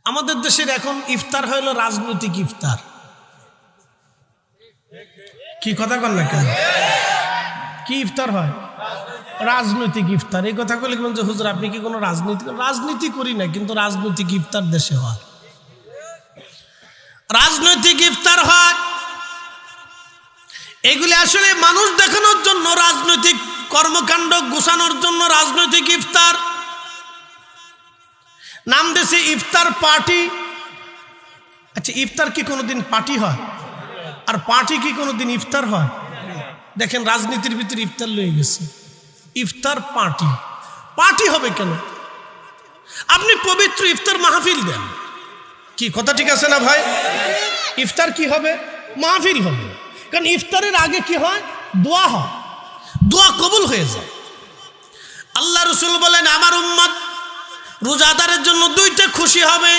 আমাদের দেশের এখন ইফতার হইল রাজনৈতিক ইফতার। কি কথা বল না কেন? কি ইফতার হয়? রাজনৈতিক ইফতার। এই কথা বলে যে হুজুর আপনি কি কোনো রাজনীতি করি না, কিন্তু রাজনৈতিক ইফতার দেশে হয়। রাজনৈতিক ইফতার হয়, এগুলি আসলে মানুষ দেখানোর জন্য, রাজনৈতিক কর্মকাণ্ড গোছানোর জন্য রাজনৈতিক ইফতার। নাম দেশে ইফতার পার্টি। আচ্ছা, ইফতার কি কোনোদিন পার্টি হয়? আর পার্টি কি কোনোদিন ইফতার হয়? দেখেন রাজনীতির ভিতরে ইফতার লয়ে গেছে। ইফতার পার্টি, পার্টি হবে কেন? আপনি পবিত্র ইফতার মাহফিল দেন। কি কথা ঠিক আছে না ভাই? ইফতার কি হবে? মাহফিল হবে। কারণ ইফতারের আগে কি হয়? দোয়া হয়, দোয়া কবুল হয়ে যায়। আল্লাহ রসুল বলেন আমার উম্মত রোজাদারের জন্য দুইটা খুশি হবে,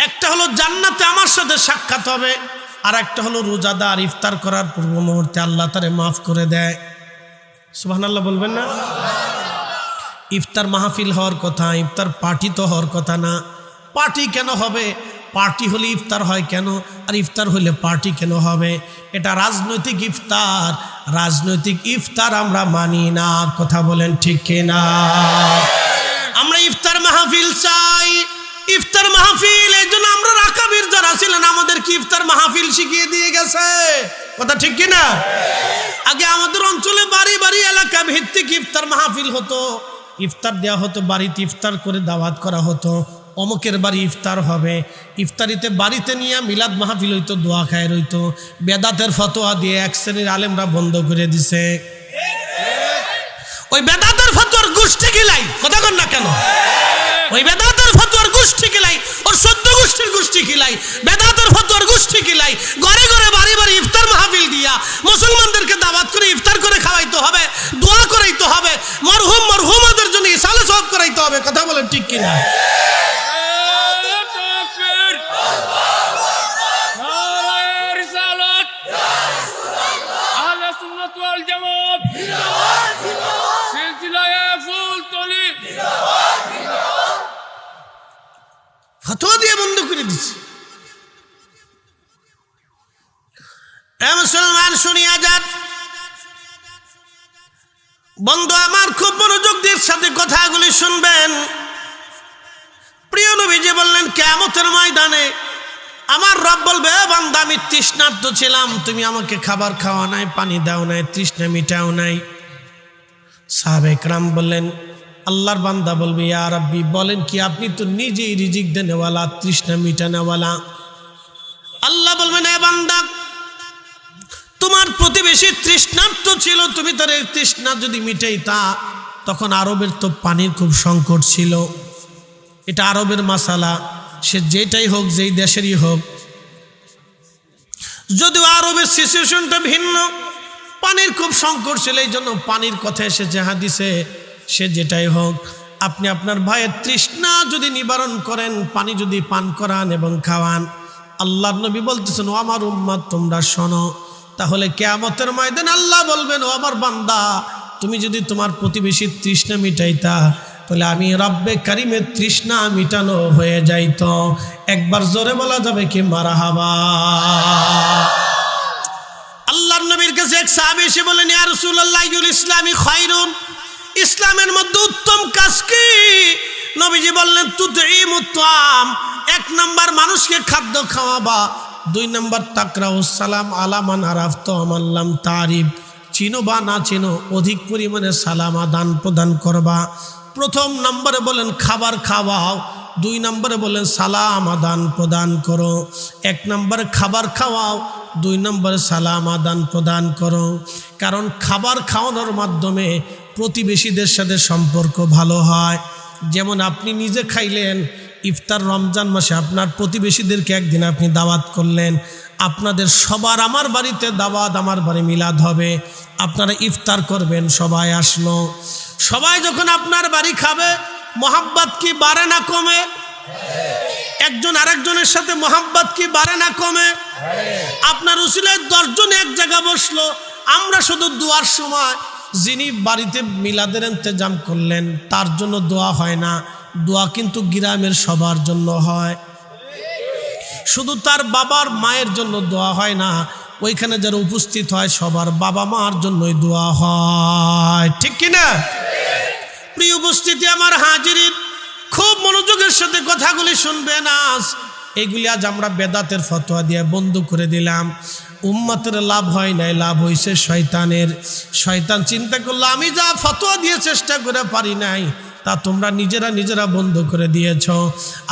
একটা হলো জান্নাতে আমার সাথে সাক্ষাৎ হবে, আর একটা হলো রোজাদার ইফতার করার পূর্ব মুহূর্তে আল্লাহ তারে মাফ করে দেয়। সুবহানাল্লাহ বলবেন না? ইফতার মাহফিল হওয়ার কথা, ইফতার পার্টি তো হওয়ার কথা না। পার্টি কেন হবে? পার্টি হলে ইফতার হয় কেন, আর ইফতার হলে পার্টি কেন হবে? এটা রাজনৈতিক ইফতার। রাজনৈতিক ইফতার আমরা মানি না। কথা বলেন ঠিক কিনা? আমরা ইফতার মাহফিল চাই। ইফতার মাহফিল এই জন্য আমরা রাকাবির যারা ছিলেন আমাদেরকে ইফতার মাহফিল শিখিয়ে দিয়ে গেছে। কথা ঠিক কিনা? আগে আমাদের অঞ্চলে বাড়ি বাড়ি এলাকা ভিত্তিক ইফতার মাহফিল হতো, ইফতার দেওয়া হতো, বাড়িতে ইফতার করে দাওয়াত করা হতো। অমুকের বাড়ি ইফতার হবে, ইফতারিতে বাড়িতে নিয়ে মিলাদ মাহফিল হইতো, দোয়া খায় রইতো। বেদাতের ফতোয়া দিয়ে এক শ্রেণীর আলেমরা বন্ধ করে দিছে। ওই বেদাতের ফতোয়ার গোষ্ঠী গিলাই, কথা কন না কেন? ওই বেদাতের ফতোয়ার গোষ্ঠী গিলাই, ওর 14 গোষ্ঠীর গোষ্ঠী গিলাই, বেদাতের ফতোয়ার গোষ্ঠী গিলাই ঘরে ঘরে বাড়ি বাড়ি ইফতার মাহফিল দিয়া মুসলমানদেরকে দাওয়াত করে ইফতার করে খাওয়াইতে হবে, দোয়া করাইতে হবে, মরহুমাদের জন্য ইসালে সওয়াব করাইতে হবে। কথা বলেন ঠিক কিনা? ফতোয়া দিয়ে বন্ধ করে দিচ্ছে। মুসলমান শুনিয়া যান, বন্ধু আমার, খুব মনোযোগ দিয়ে সাথে কথাগুলি শুনবেন। প্রিয় নবীজি বললেন কিয়ামতের ময়দানে আমার রব বলবে, বান্দা আমি তৃষ্ণার্ত ছিলাম, তুমি আমাকে খাবার খাওয়া নাই, পানি দাও নাই, তৃষ্ণা মিটাও নাই। সাহাবে কেরাম বললেন, আল্লাহর বান্দা বলবে ইয়া রাব্বি, বলেন কি আপনি তো নিজেই রিজিক দেনেওয়ালা, তৃষ্ণা মিটানেওয়ালা। আল্লাহ বলবেন এ বান্দা, তোমার প্রতিবেশী তৃষ্ণার্ত ছিল, তুমি তার তৃষ্ণা যদি মিটাইতা, তখন আরবের তো পানির খুব সংকট ছিল। এটা আরবের মাসালা, সে যেটাই হোক, যেই দেশেরই হোক। যদিও আরবের সিচুয়েশনটা ভিন্ন, পানির খুব সংকট ছিল, এই জন্য পানির কথা এসেছে হাদিসে। সে যেটাই হোক, আপনি আপনার ভাইয়ের তৃষ্ণা যদি নিবারণ করেন, পানি যদি পান করান এবং খাওয়ান, আল্লাহর নবী বলতেছেন ও আমার উম্মত তোমরা শোনো, তাহলে কিয়ামতের ময়দানে আল্লাহ বলবেন ও আমার বান্দা, তুমি যদি তোমার প্রতিবেশীর তৃষ্ণা মিটাইতা, তাহলে আমি রব্বে কারিমের তৃষ্ণা মিটানো হয়ে যাইত। একবার জোরে বলা যাবে কি মারহাবা? আল্লাহর নবীর কাছে এক সাহাবী এসে বলেন ইয়া রাসূলুল্লাহ ইউল ইসলামি খায়রুন, ইসলামের মধ্যে উত্তম কাজ কি? নবীজি বললেন তুতঈমুত তাআম, 1 নাম্বার মানুষকে খাদ্য খাওয়াবা, 2 নাম্বার তাকরাউস সালাম আলা মান আরাফতা ওয়া লাম তারিফ, চিনো বা না চিনো অধিক পরিমাণে সালাম আদান প্রদান করবা। প্রথম নম্বরে বলেন খাবার খাওয়াও, 2 নম্বরে বলেন সালাম আদান প্রদান করো। 1 নম্বরে খাবার খাওয়াও, 2 নম্বরে সালাম আদান প্রদান করো। কারণ খাবার খাওয়ানোর মাধ্যমে প্রতিবেশীদের সাথে সম্পর্ক ভালো হয়। যেমন আপনি নিজে খাইলেন, ইফতার রমজান মাসে আপনার প্রতিবেশীদেরকে একদিন আপনি দাওয়াত করলেন, আপনাদের সবার আমার বাড়িতে দাওয়াত, আমার বাড়ি মিলাদ হবে, আপনারা ইফতার করবেন, সবাই আসলো। সবাই যখন আপনার বাড়ি খাবে, মোহাব্বত কি বাড়ে না কমে? একজন আরেকজনের সাথে মোহাব্বত কি বাড়ে না কমে? আপনার উসিলায় 10 জন এক জায়গা বসলো, আমরা শুধু দুয়ার সময় যিনি বাড়িতে মিলাদের ইন্তজাম করলেন তার জন্য দোয়া হয় না, দোয়া কিন্তু গ্রামের সবার জন্য হয়। শুধু তার বাবার মায়ের জন্য দোয়া হয় না, ওইখানে যারা উপস্থিত হয় সবার বাবা মার জন্যই দোয়া হয়, ঠিক কিনা? প্রিয় উপস্থিতি আমার হাজিরিন, খুব মনোযোগের সাথে কথাগুলি শুনবেন। আজ এইগুলি আজ আমরা বেদাতের ফতোয়া দিয়ে বন্ধ করে দিলাম। উম্মতের লাভ হয় নাই, লাভ হয়েছে শয়তানের। শয়তান চিন্তা করলো আমি যা ফতোয়া দিয়ে চেষ্টা করে পারি নাই, তা তোমরা নিজেরা বন্ধ করে দিয়েছ।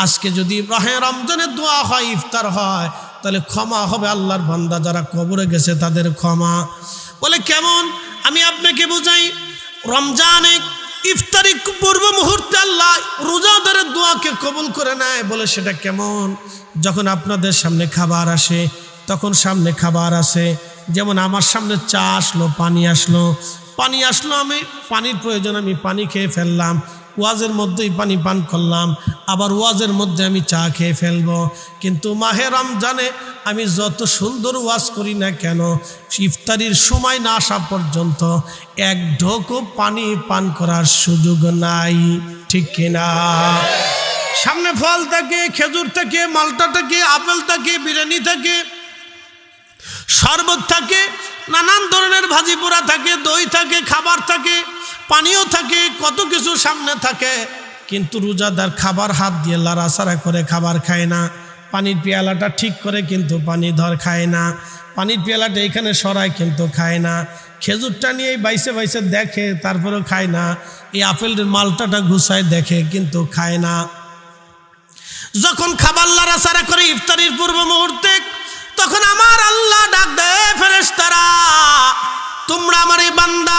আজকে যদি রমজানের দোয়া হয়, ইফতার হয়, তাহলে ক্ষমা হবে আল্লাহর বান্দা যারা কবরে গেছে তাদের ক্ষমা। বলে কেমন? আমি আপনাকে বুঝাই। রমজানে ইফতারি পূর্ব মুহূর্তে আল্লাহ রোজাদারের দোয়াকে কবুল করে নেয়। বলে সেটা কেমন? যখন আপনাদের সামনে খাবার আসে, তখন সামনে খাবার আসে, যেমন আমার সামনে চা আসলো, পানি আসলো, আমি পানির প্রয়োজন, আমি পানি খেয়ে ফেললাম, ওয়াজের মধ্যেই পানি পান করলাম, আবার ওয়াজের মধ্যে আমি চা খেয়ে ফেলবো। কিন্তু মাহে রমজানে আমি যত সুন্দর ওয়াজ করি না কেন, ইফতারির সময় না আসা পর্যন্ত এক ঢোকও পানি পান করার সুযোগ নাই, ঠিক কিনা? সামনে ফল থাকে, খেজুর থাকে, মালটা থাকে, আপেল থাকে, বিরিয়ানি থাকে, শরবত থাকে, নানান ধরনের ভাজি পোড়া থাকে, দই থাকে, খাবার থাকে, পানিও থাকে, কত কিছু সামনে থাকে। কিন্তু রোজাদার খাবার হাত দিয়ে লাড়াচাড়া করে খাবার খায় না, পানির পেয়ালাটা ঠিক করে কিন্তু পানি খায় না, পানির পেয়ালাটা এখানে সরায় কিন্তু খায় না, খেজুরটা নিয়ে বাইসে দেখে তারপরেও খায় না, এই আপেলের মালটাটা গুছায় দেখে কিন্তু খায় না। যখন খাবার লাড়াচাড়া করে ইফতারির পূর্ব মুহূর্তে, তখন আমার আল্লাহ ডাক দেয়, ফেরেশতারা তোমরা আমার এই বান্দা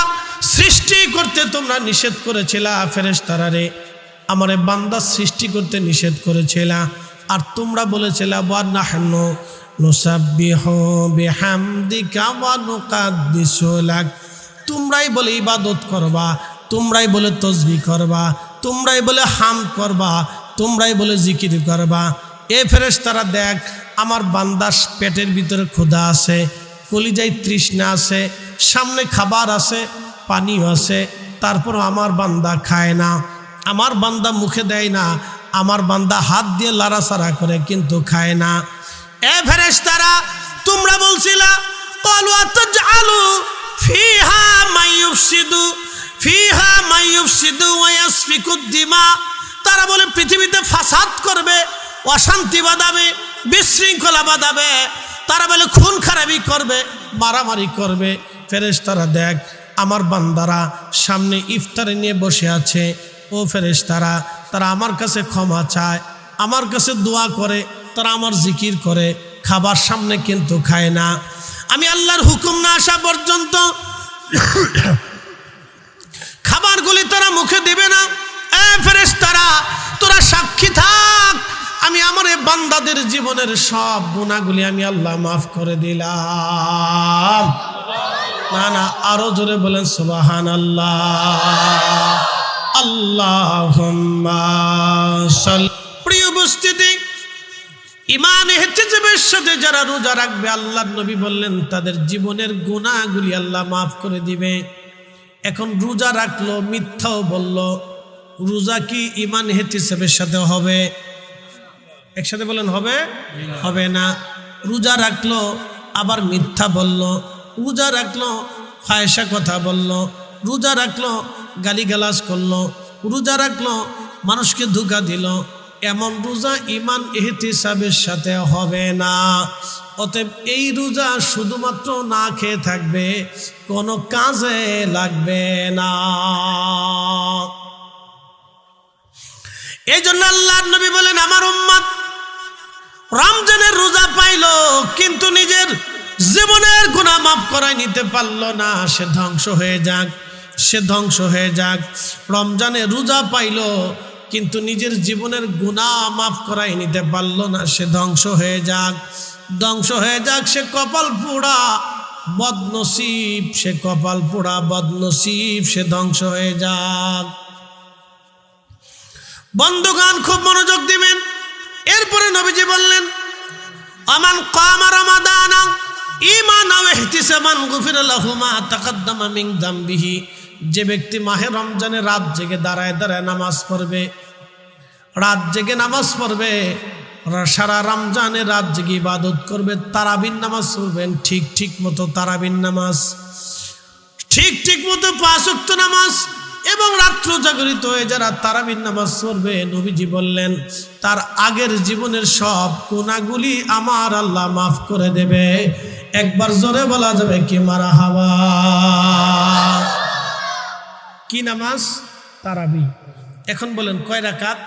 সৃষ্টি করতে তোমরা নিষেধ করেছিলা, ফেরেশতারা রে আমার এই বান্দা সৃষ্টি করতে নিষেধ করেছিলা, আর তোমরা বলেছিলা ওয়া নাহনু নুসাব্বিহু বিহামদিকা ওয়া নুকাদ্দিসু লাক, তোমরাই বলে ইবাদত করবা, তোমরাই বলে তাসবিহ করবা, তোমরাই বলে হামদ করবা, তোমরাই বলে জিকির করবা। এ ফেরেশতারা দেখ, আমার বান্দার পেটের ভিতরে ক্ষুধা আছে, কলিজায় তৃষ্ণা আছে, সামনে খাবার আছে, পানিও আছে, তারপর আমার বান্দা খায় না, আমার বান্দা মুখে দেয় না, আমার বান্দা হাত দিয়ে লাড়াচাড়া করে কিন্তু খায় না। এ ফেরেশতারা তোমরা বলছিলা ক্বালু আতাজআলু ফিহা মাইয়ুফসিদু ওয়া ইয়াসফিকুদ দিমা, তারা বলে পৃথিবীতে ফাসাদ করবে, অশান্তি বাঁধাবে, বিশৃঙ্খলা বাঁধাবে, তারা বলে খুন খারাপি করবে, মারামারি করবে। ফেরেশতারা দেখ, আমার বান্দারা সামনে ইফতারে নিয়ে বসে আছে, ও ফেরেশতারা তারা আমার কাছে ক্ষমা চায়, আমার কাছে দোয়া করে, তারা আমার জিকির করে, খাবার সামনে কিন্তু খায় না। আমি আল্লাহর হুকুম না আসা পর্যন্ত খাবারগুলি তারা মুখে দিবে না। এ ফেরেশতারা তোরা সাক্ষী থাক, আমি আমার এই বান্দাদের জীবনের সব গুনাহগুলি আমি আল্লাহ মাফ করে দিলাম। না আরো জোরে বলেন সুবহানাল্লাহ, আল্লাহুম্মা সাল্লি। প্রিয় উপস্থিতি, ঈমান ইহতিসাবের সাথে যারা রোজা রাখবে, আল্লাহর নবী বললেন তাদের জীবনের গুনাহগুলি আল্লাহ মাফ করে দিবে। এখন রোজা রাখলো, মিথ্যাও বলল, রোজা কি ঈমান ইহতিসাবের সাথে হবে? একসাথে বলেন হবে? হবে না। রোজা রাখলো আবার মিথ্যা বলল, রোজা রাখলো ফায়সা কথা বলল, রোজা রাখলো গালিগালাজ করলো, রোজা রাখলো মানুষকে ধোঁকা দিল, এমন রোজা ঈমান ইহতিসাবের সাথে হবে না। অতএব এই রোজা শুধুমাত্র না খেয়ে থাকবে, কোনো কাজে লাগবে না। এই জন্য আল্লাহর নবী বলেন, আমার উম্মত রমজানের রোজা পাইল কিন্তু নিজের জীবনের গুনাহ মাফ করায় নিতে পারল না, সে ধ্বংস হয়ে যাক, সে ধ্বংস হয়ে যাক। রমজানে রোজা পাইল কিন্তু নিজের জীবনের গুনাহ মাফ করাই নিতে পারল না, সে ধ্বংস হয়ে যাক, ধ্বংস হয়ে যাক। সে কপাল পোড়া বদনসিব, সে কপাল পোড়া বদনসিব, সে ধ্বংস হয়ে যাক। বন্ধুগণ খুব মনোযোগ দিবেন। এরপরে নবীজি বললেন, আমান কামা রমাদানা ঈমানান ওয়া ইহতিসাবান গুফিরা লাহু মা তাকাদ্দামা মিন যামবিহি, যে ব্যক্তি মাহে রমজানে রাত জেগে দাঁড়ায় নামাজ পড়বে, রাত জেগে নামাজ পড়বে, সারা রমজানে রাত জেগে ইবাদত করবে, তারাবির নামাজ পড়বেন ঠিক মতো, তারাবির নামাজ ঠিক মতো 5 ওয়াক্ত নামাজ, এবং রাত্র জাগরিত হয়ে যারা তারাবির নামাজ পড়বে, নবীজি বললেন তার আগের জীবনের সব গুনাহগুলি আমার আল্লাহ মাফ করে দেবে। একবার জোরে বলা যাবে কি মারহাবা। কি নামাজ? তারাবি। এখন বলেন কয় রাকাত?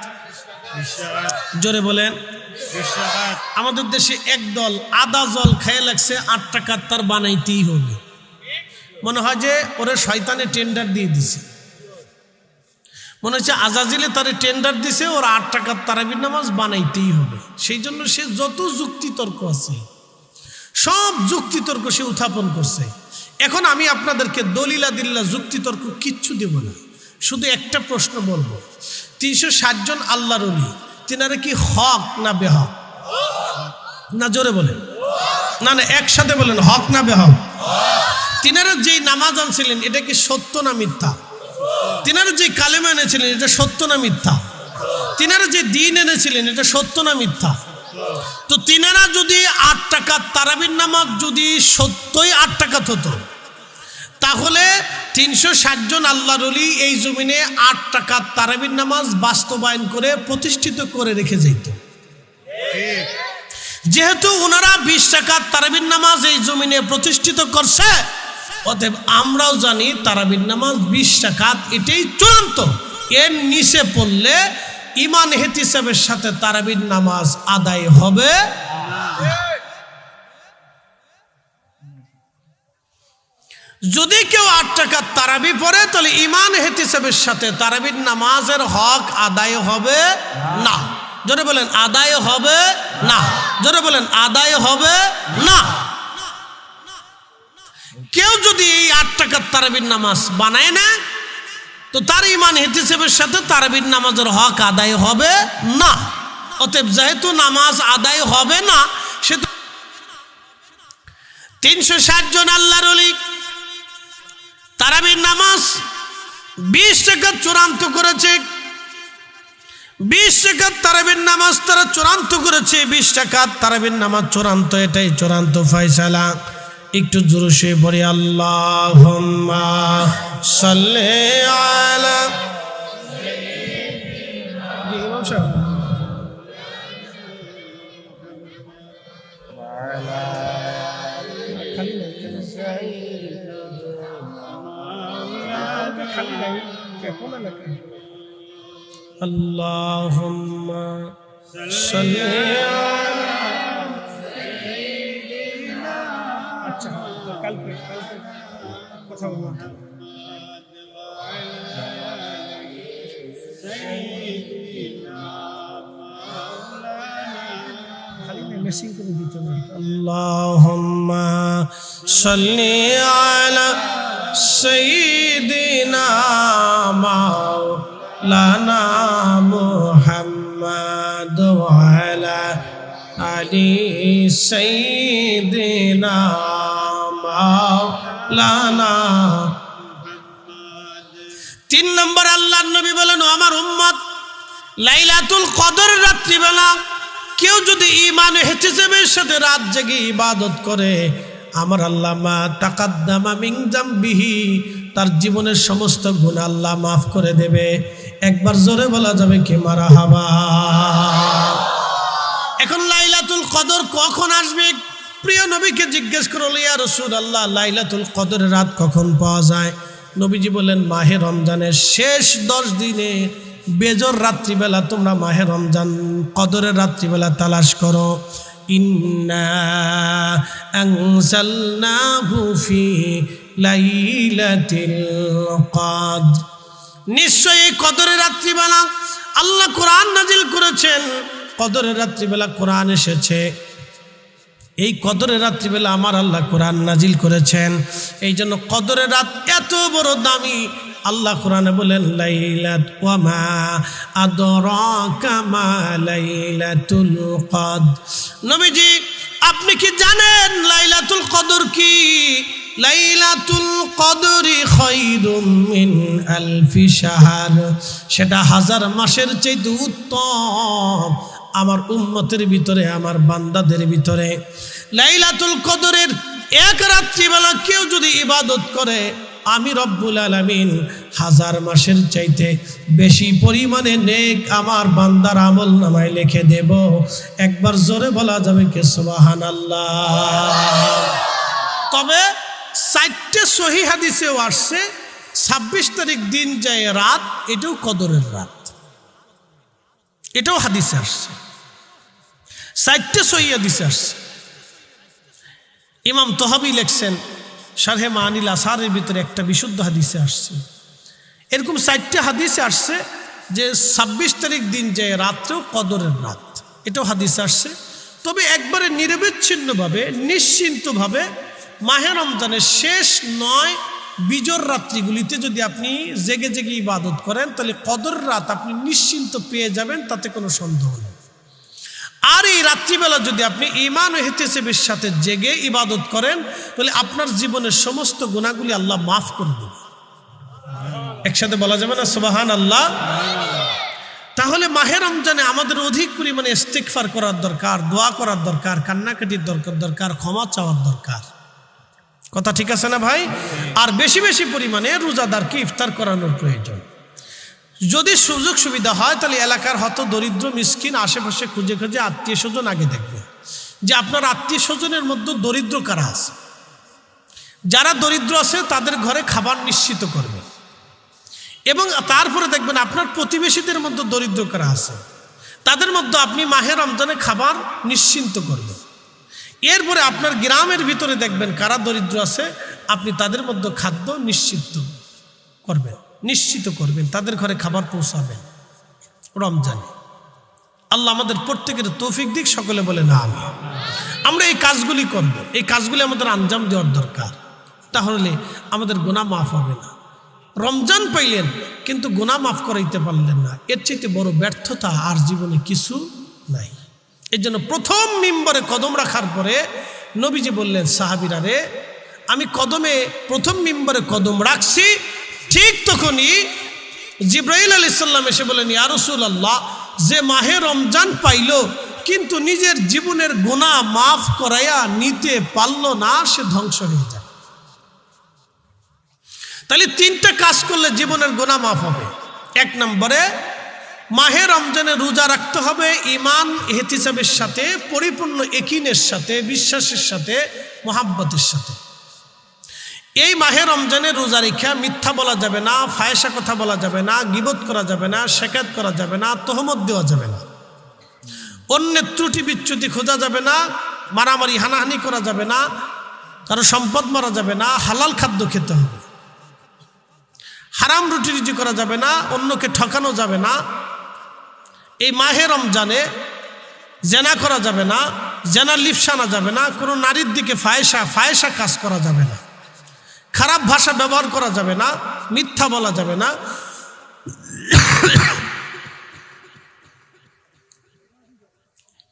জোরে বলেন। আমাদের দেশে একদল আদা জল খেয়ে লাগছে 8 টাকা তার বানাইতেই হবে। মনে হয় যে ওরে শয়তানে টেন্ডার দিয়ে দিছে, মনে হচ্ছে আজাজিলে তারে টেন্ডার দিছে, ওর 8 টাকার তারাবির নামাজ বানাইতেই হবে। সেই জন্য সে যত যুক্তিতর্ক আছে সব যুক্তিতর্ক সে উত্থাপন করছে। এখন আমি আপনাদেরকে দলিলা দিল্লা যুক্তিতর্ক কিচ্ছু দেব না, শুধু একটা প্রশ্ন বলবো, 360 জন আল্লাহর ওলি, তিনারা কি হক না বেহক? না জোরে বলেন, না একসাথে বলেন, হক না বেহক? তিনারা যেই নামাজ আনছিলেন এটা কি সত্য না মিথ্যা? তিনারা যে কালেমা এনেছিলেন এটা সত্য না মিথ্যা? তিনারা যে দিন এনেছিলেন এটা সত্য না মিথ্যা? তো তিনারা যদি 8 টাকার তারাবির নামাজ যদি সত্যই 8 টাকা হতো, তাহলে 360 জন আল্লাহর ওলি এই জমিনে 8 টাকার তারাবির নামাজ বাস্তবায়ন করে প্রতিষ্ঠিত করে রেখে যেত। যেহেতু ওনারা 20 টাকার তারাবির নামাজ এই জমিনে প্রতিষ্ঠিত করছে, অতএব আমরাও জানি তারাবির নামাজ 20 রাকাত এটাই চূড়ান্ত। এর নিচে পড়লে ইমান ইহতিসাবের সাথে তারাবির নামাজ আদায় হবে। যদি কেউ 8 টাকার তারাবি পড়ে তাহলে ইমান ইহতিসাবের সাথে তারাবির নামাজের হক আদায় হবে না। জোরে বলেন আদায় হবে না। জোরে বলেন আদায় হবে না। কেউ যদি এই 8 টাকার তারাবির নামাজ বানায় না, তো তার ইমান ইহতিসাবের সাথে তারাবির নামাজের হক আদায় হবে না। অতএব যেহেতু নামাজ আদায় হবে না, সে 360 জন আল্লাহর ওলি তারাবির নামাজ 20 টাকা চূড়ান্ত করেছে। 20 টাকার তারাবির নামাজ তারা চূড়ান্ত করেছে। 20 টাকার তারাবির নামাজ চূড়ান্ত, এটাই চূড়ান্ত ফয়সালা। একটু জোরে সে পড়ি আল্লাহুম্মা সাল্লি আলা আল্লাহুম্মা সাল্লি আলা। আচ্ছা কালকে কথা বলবো। মেসিং করে দিত না। আল্লাহুম্মা সাল্লি আলা সাইয়্যিদিনা মাওলানা মুহাম্মাদ ওয়া আলা আলি সাইয়্যিদিনা মাওলানা। 3 নম্বর আল্লাহর নবী বলেন, আমার উম্মত লাইলাতুল কদর রাত্রিবেলা কেউ যদি ঈমান ও ইহতিসাবের সাথে রাত জেগে ইবাদত করে, আমার আল্লাহ মা তাকাদ্দামা মিন জামবিহি, তার জীবনের সমস্ত গুনাহ আল্লাহ মাফ করে দেবে। একবার জোরে বলা যাবে কি মারহাবা। এখন লাইলাতুল কদর কখন আসবে? প্রিয় নবীকে জিজ্ঞেস করল, ইয়া রাসূলুল্লাহ লাইলাতুল কদরের রাত কখন পাওয়া যায়? নবীজি বলেন, মাহে রমজানের শেষ 10 দিনে বেজর রাত্রিবেলা তোমরা মাহে রমজান কদরের রাত্রিবেলা তালাশ করো। ইন্না আনজালনাহু ফি লাইলাতিল কদর, নিশ্চয়ই কদরের রাত্রিবেলা আল্লাহ কোরআন নাজিল করেছেন। কদরের রাত্রিবেলা কোরআন এসেছে, এই কদরের রাত্রিবেলা আমার আল্লাহ কোরআন নাজিল করেছেন। এই জন্য কদরের রাত এত বড় দামি। আল্লাহ কোরআনে বলেন, লাইলাত ওয়া মা আদরাকা মা লাইলাতুল কদর। নবীজি আপনি কি জানেন লাইলাতুল কদর কি? লাইলাতুল কদরি খায়রুম মিন আলফি শাহর, সেটা 1000 মাসের চেয়ে উত্তম। আমার উম্মতের ভিতরে, আমার বান্দাদের ভিতরে লাইলাতুল কদরের এক রাত্রিবেলা কেউ যদি ইবাদত করে, আমি রব্বুল আলামিন 1000 মাসের চাইতে বেশি পরিমাণে নেক আমার বান্দার আমল নামায় লিখে দেব। একবার জোরে বলা যাবে কি সুবহানাল্লাহ? তবে 4টে সহিহ হাদিসেও আসছে 26 তারিখ দিন যায় রাত, এটাও কদরের রাত, এটাও হাদিসে আসছে। 4টে সহিহ হাদিসে আসছে। ইমাম তহাবি লেখছেন শারহে মানিল আসারের ভিতরে একটা বিশুদ্ধ হাদিসে আসছে। এরকম 4টে হাদিসে আসছে যে 26 তারিখ দিন যায় রাত্রেও কদরের রাত, এটাও হাদিসে আসছে। তবে একবারে নিরবিচ্ছিন্নভাবে নিশ্চিন্তভাবে মাহে রমজানের শেষ 9 বিজোর রাত্রিগুলিতে যদি আপনি জেগে জেগে ইবাদত করেন, তাহলে কদরের রাত আপনি নিশ্চিন্ত পেয়ে যাবেন, তাতে কোনো সন্দেহ নেই। আর এই রাত্রিবেলা যদি আপনি ঈমান ও ইহতিসাবের সাথে জেগে ইবাদত করেন, তাহলে আপনার জীবনের সমস্ত গুনাহগুলি আল্লাহ মাফ করে দেবে। একসাথে বলা যাবে না সুবহানাল্লাহ? তাহলে মাহে রমজানে আমাদের অধিক পরিমাণে ইস্তিগফার করার দরকার, দোয়া করার দরকার, কান্নাকাটির দরকার, ক্ষমা চাওয়ার দরকার। কথা ঠিক আছে না ভাই? আর বেশি বেশি পরিমাণে রোজাদারকে ইফতার করানোর প্রয়োজন। যদি সুযোগ সুবিধা হয় তাহলে এলাকার হত দরিদ্র মিসকিন আশেপাশে খুঁজে খুঁজে আত্মীয় স্বজন আগে দেখবেন যে আপনার আত্মীয় স্বজনের মধ্যে দরিদ্র কারা আছে। যারা দরিদ্র আছে তাদের ঘরে খাবার নিশ্চিত করবেন, এবং তারপরে দেখবেন আপনার প্রতিবেশীদের মধ্যে দরিদ্র কারা আছে, তাদের মধ্যে আপনি মাহে রমজানে খাবার নিশ্চিন্ত করবেন। এরপরে আপনার গ্রামের ভিতরে দেখবেন কারা দরিদ্র আছে, আপনি তাদের মধ্যে খাদ্য নিশ্চিত করবেন, তাদের ঘরে খাবার পৌঁছাবেন রমজানে। আল্লাহ আমাদের প্রত্যেকের তৌফিক দিক, সকলে বলে না আমি। আমরা এই কাজগুলি করব, এই কাজগুলি আমাদের আঞ্জাম দেওয়ার দরকার, তাহলে আমাদের গুনাহ মাফ হবে না। রমজান পাইলেন কিন্তু গুনাহ মাফ করাইতে পারলেন না, এর চাইতে বড় ব্যর্থতা আর জীবনে কিছু নাই। এর জন্য প্রথম মিম্বরে কদম রাখার পরে নবীজি বললেন, সাহাবীরা রে, আমি প্রথম মিম্বরে কদম রাখছি, ঠিক তখনই জিবরাইল আলাইহিস সালাম এসে বলেন, ইয়া রাসূলুল্লাহ, যে মাহে রমজান পাইল কিন্তু নিজের জীবনের গুনাহ মাফ করাইয়া নিতে পারল না, সে ধ্বংস হয়ে যায়। তাহলে 3টা কাজ করলে জীবনের গুনাহ মাফ হবে। 1 নম্বরে মাহে রমজানে রোজা রাখতে হবে ঈমান ইহতিসাবের সাথে, পরিপূর্ণ ইয়াকিনের সাথে, বিশ্বাসের সাথে, মুহাব্বতের সাথে। এই মাহে রমজানে রোজা রেখা মিথ্যা বলা যাবে না, ফায়সা কথা বলা যাবে না, গীবত করা যাবে না, শেকায়ত করা যাবে না, তহমত দেওয়া যাবে না, অন্যের ত্রুটি বিচ্যুতি খোঁজা যাবে না, মারামারি হানাহানি করা যাবে না, কারো সম্পদ মারা যাবে না, হালাল খাদ্য খেতে হবে, হারাম রুটি রুজি করা যাবে না, অন্যকে ঠকানো যাবে না। এই মাহে রমজানে জেনা করা যাবে না, জেনার লিপ্সা আনা যাবে না, কোনো নারীর দিকে ফায়সা কাজ করা যাবে না, খারাপ ভাষা ব্যবহার করা যাবে না, মিথ্যা বলা যাবে না।